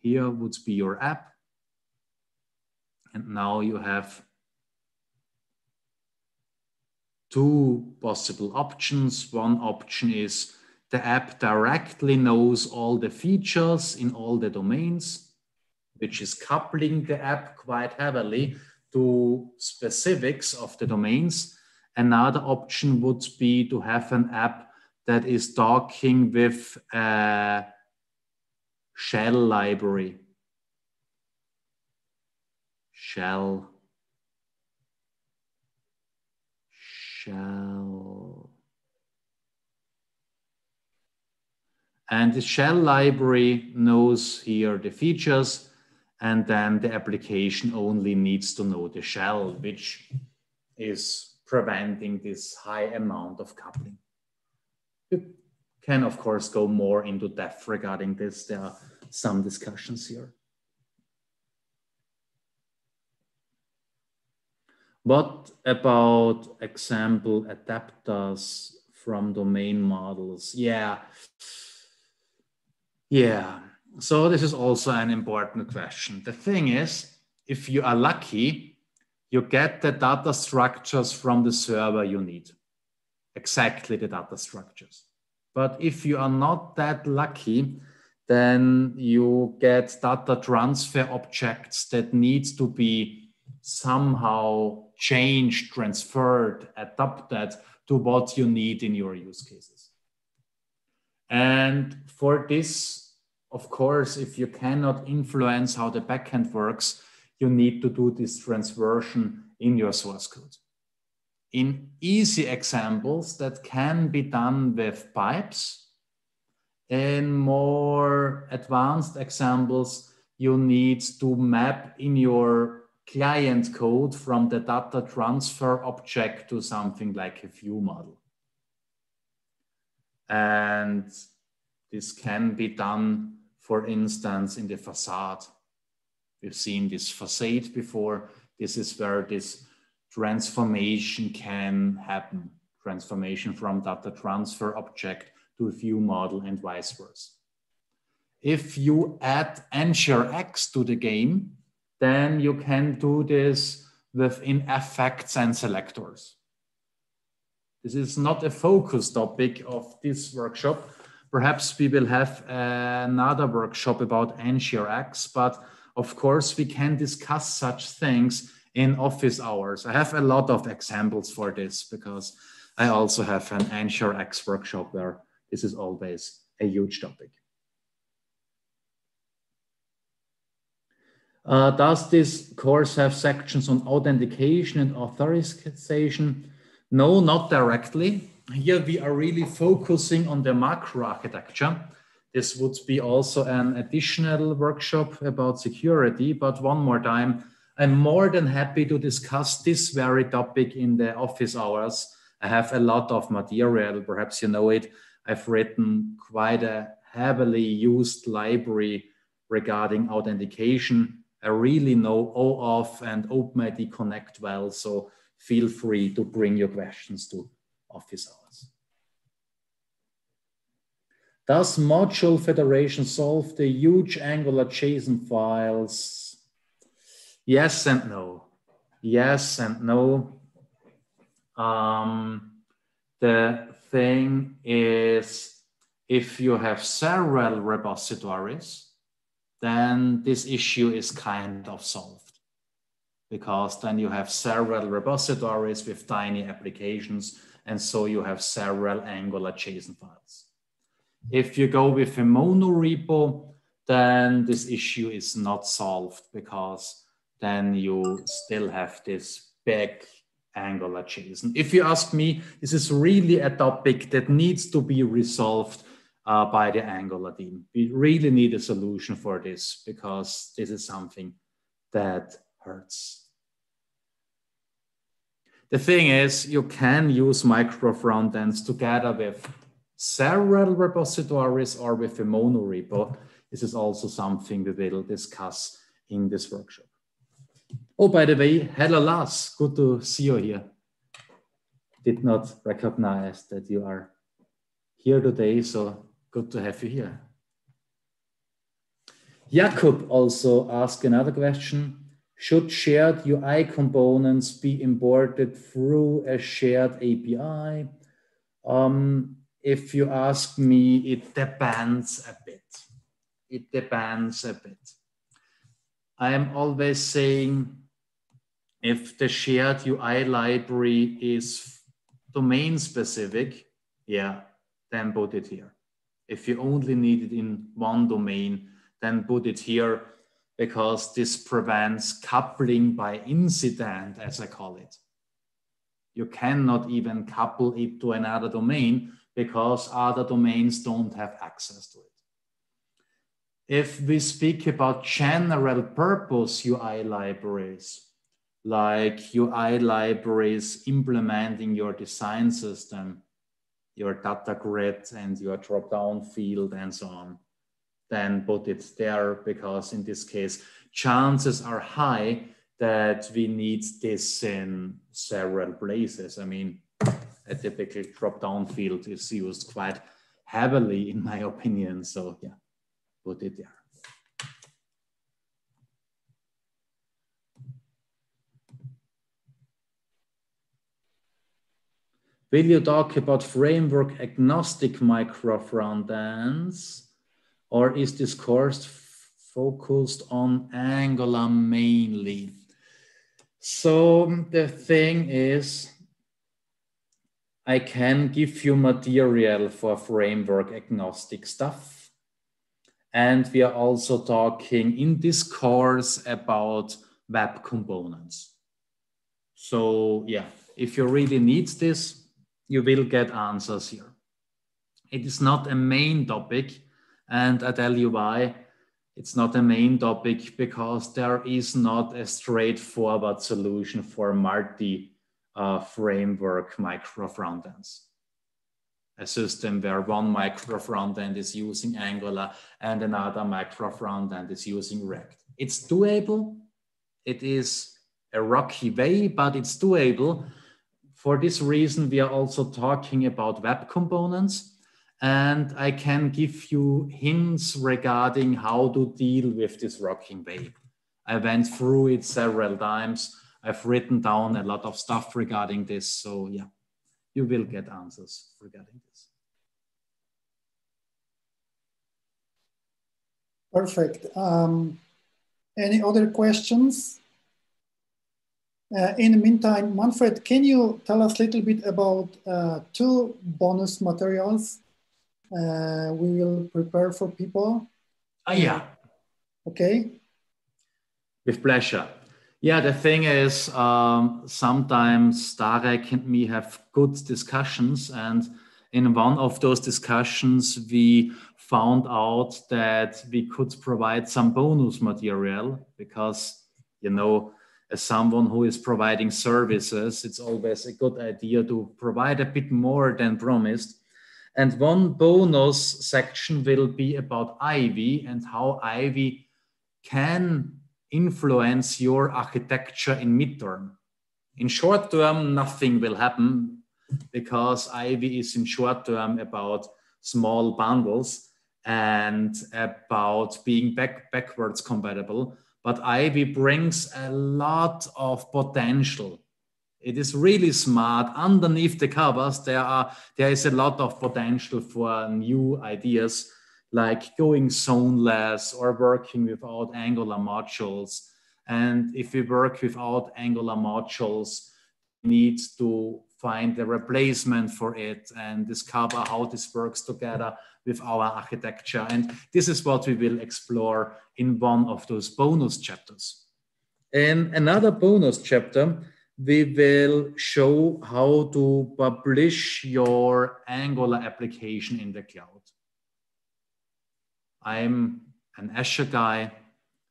Here would be your app. And now you have two possible options. One option is the app directly knows all the features in all the domains, which is coupling the app quite heavily to specifics of the domains. Another option would be to have an app that is talking with a shell library. Shell. And the shell library knows here the features, and then the application only needs to know the shell, which is preventing this high amount of coupling. You can, of course, go more into depth regarding this. There are some discussions here. What about example adapters from domain models? Yeah. So this is also an important question. The thing is, if you are lucky, you get the data structures from the server you need. Exactly the data structures. But if you are not that lucky, then you get data transfer objects that need to be somehow changed, transferred, adapted to what you need in your use cases. And for this, of course, if you cannot influence how the backend works, you need to do this transversion in your source code. In easy examples, that can be done with pipes. In more advanced examples, you need to map in your client code from the data transfer object to something like a view model. And this can be done, for instance, in the facade. We've seen this facade before. This is where this transformation can happen. Transformation from data transfer object to a view model and vice versa. If you add ngrx to the game, then you can do this within effects and selectors. This is not a focus topic of this workshop. Perhaps we will have another workshop about ngrx, but of course we can discuss such things in office hours. I have a lot of examples for this because I also have an ngrx workshop where this is always a huge topic. Does this course have sections on authentication and authorization? No, not directly. Here we are really focusing on the macro architecture. This would be also an additional workshop about security, but one more time, I'm more than happy to discuss this very topic in the office hours. I have a lot of material, perhaps you know it. I've written quite a heavily used library regarding authentication. I really know OAuth and OpenID Connect well, so feel free to bring your questions to office hours. Does module federation solve the huge Angular JSON files? Yes and no. Yes and no. The thing is, if you have several repositories, then this issue is kind of solved, because then you have several repositories with tiny applications, and so you have several Angular JSON files. If you go with a monorepo, then this issue is not solved, because then you still have this big Angular JSON. If you ask me, this is really a topic that needs to be resolved by the Angular team. We really need a solution for this, because this is something that hurts. The thing is, you can use micro frontends together with several repositories or with a monorepo. This is also something we will discuss in this workshop. Oh, by the way, hello Lars, good to see you here. Did not recognize that you are here today, so good to have you here. Jakub also asked another question. Should shared UI components be imported through a shared API? If you ask me, it depends a bit. It depends a bit. I am always saying, if the shared UI library is domain specific, yeah, then put it here. If you only need it in one domain, then put it here, because this prevents coupling by incident, as I call it. You cannot even couple it to another domain because other domains don't have access to it. If we speak about general purpose UI libraries, like UI libraries implementing your design system, your data grid and your drop-down field and so on, then put it there, because in this case, chances are high that we need this in several places. I mean, a typical drop-down field is used quite heavily, in my opinion. So yeah, put it there. Will you talk about framework agnostic micro frontends, or is this course focused on Angular mainly? So the thing is, I can give you material for framework agnostic stuff. And we are also talking in this course about web components. So yeah, if you really need this, you will get answers here. It is not a main topic, and I tell you why. It's not a main topic because there is not a straightforward solution for multi-framework micro frontends. A system where one micro frontend is using Angular and another micro frontend is using React. It's doable. It is a rocky way, but it's doable. For this reason, we are also talking about web components, and I can give you hints regarding how to deal with this rocking way. I went through it several times. I've written down a lot of stuff regarding this. So yeah, you will get answers regarding this. Perfect. Any other questions? In the meantime, Manfred, can you tell us a little bit about two bonus materials we will prepare for people? Yeah. Okay. With pleasure. Yeah, the thing is, sometimes Starek and me have good discussions, and in one of those discussions, we found out that we could provide some bonus material because, you know, as someone who is providing services, it's always a good idea to provide a bit more than promised. And one bonus section will be about Ivy and how Ivy can influence your architecture in midterm. In short term, nothing will happen because Ivy is in short term about small bundles and about being backwards compatible. But Ivy brings a lot of potential. It is really smart. Underneath the covers, there is a lot of potential for new ideas, like going zoneless or working without Angular modules. And if we work without Angular modules, we need to find a replacement for it and discover how this works together with our architecture. And this is what we will explore in one of those bonus chapters. In another bonus chapter, we will show how to publish your Angular application in the cloud. I'm an Azure guy.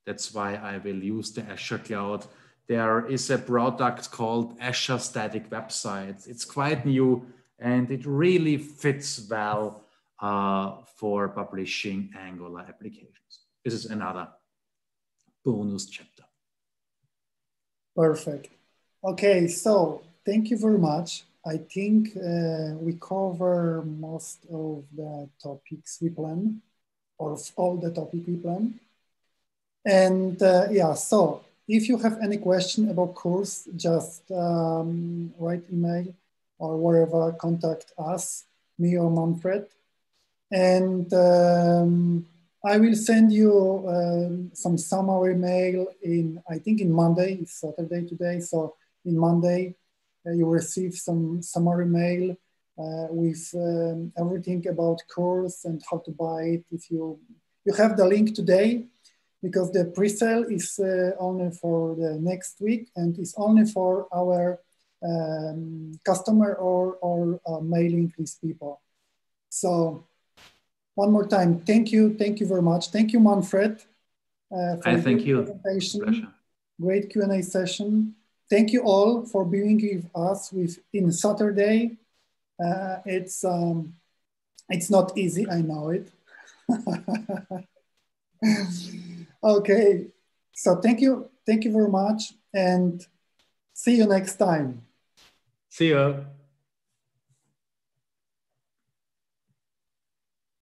That's why I will use the Azure cloud. There is a product called Azure Static Websites. It's quite new and it really fits well for publishing Angular applications. This is another bonus chapter. Perfect. Okay, so thank you very much. I think we cover most of the topics we plan, or all the topics we plan. And yeah, so if you have any question about course, just write email or wherever, contact us, me or Manfred. And I will send you some summary mail I think in Monday. It's Saturday today, so in Monday you receive some summary mail with everything about course and how to buy it. If you have the link today, because the pre-sale is only for the next week and is only for our customer or mailing list people. So one more time, thank you very much. Thank you, Manfred, for thank you. Presentation. Pleasure. Great Q&A session. Thank you all for being with us in Saturday. It's not easy, I know it. Okay, so thank you very much, and see you next time. See you.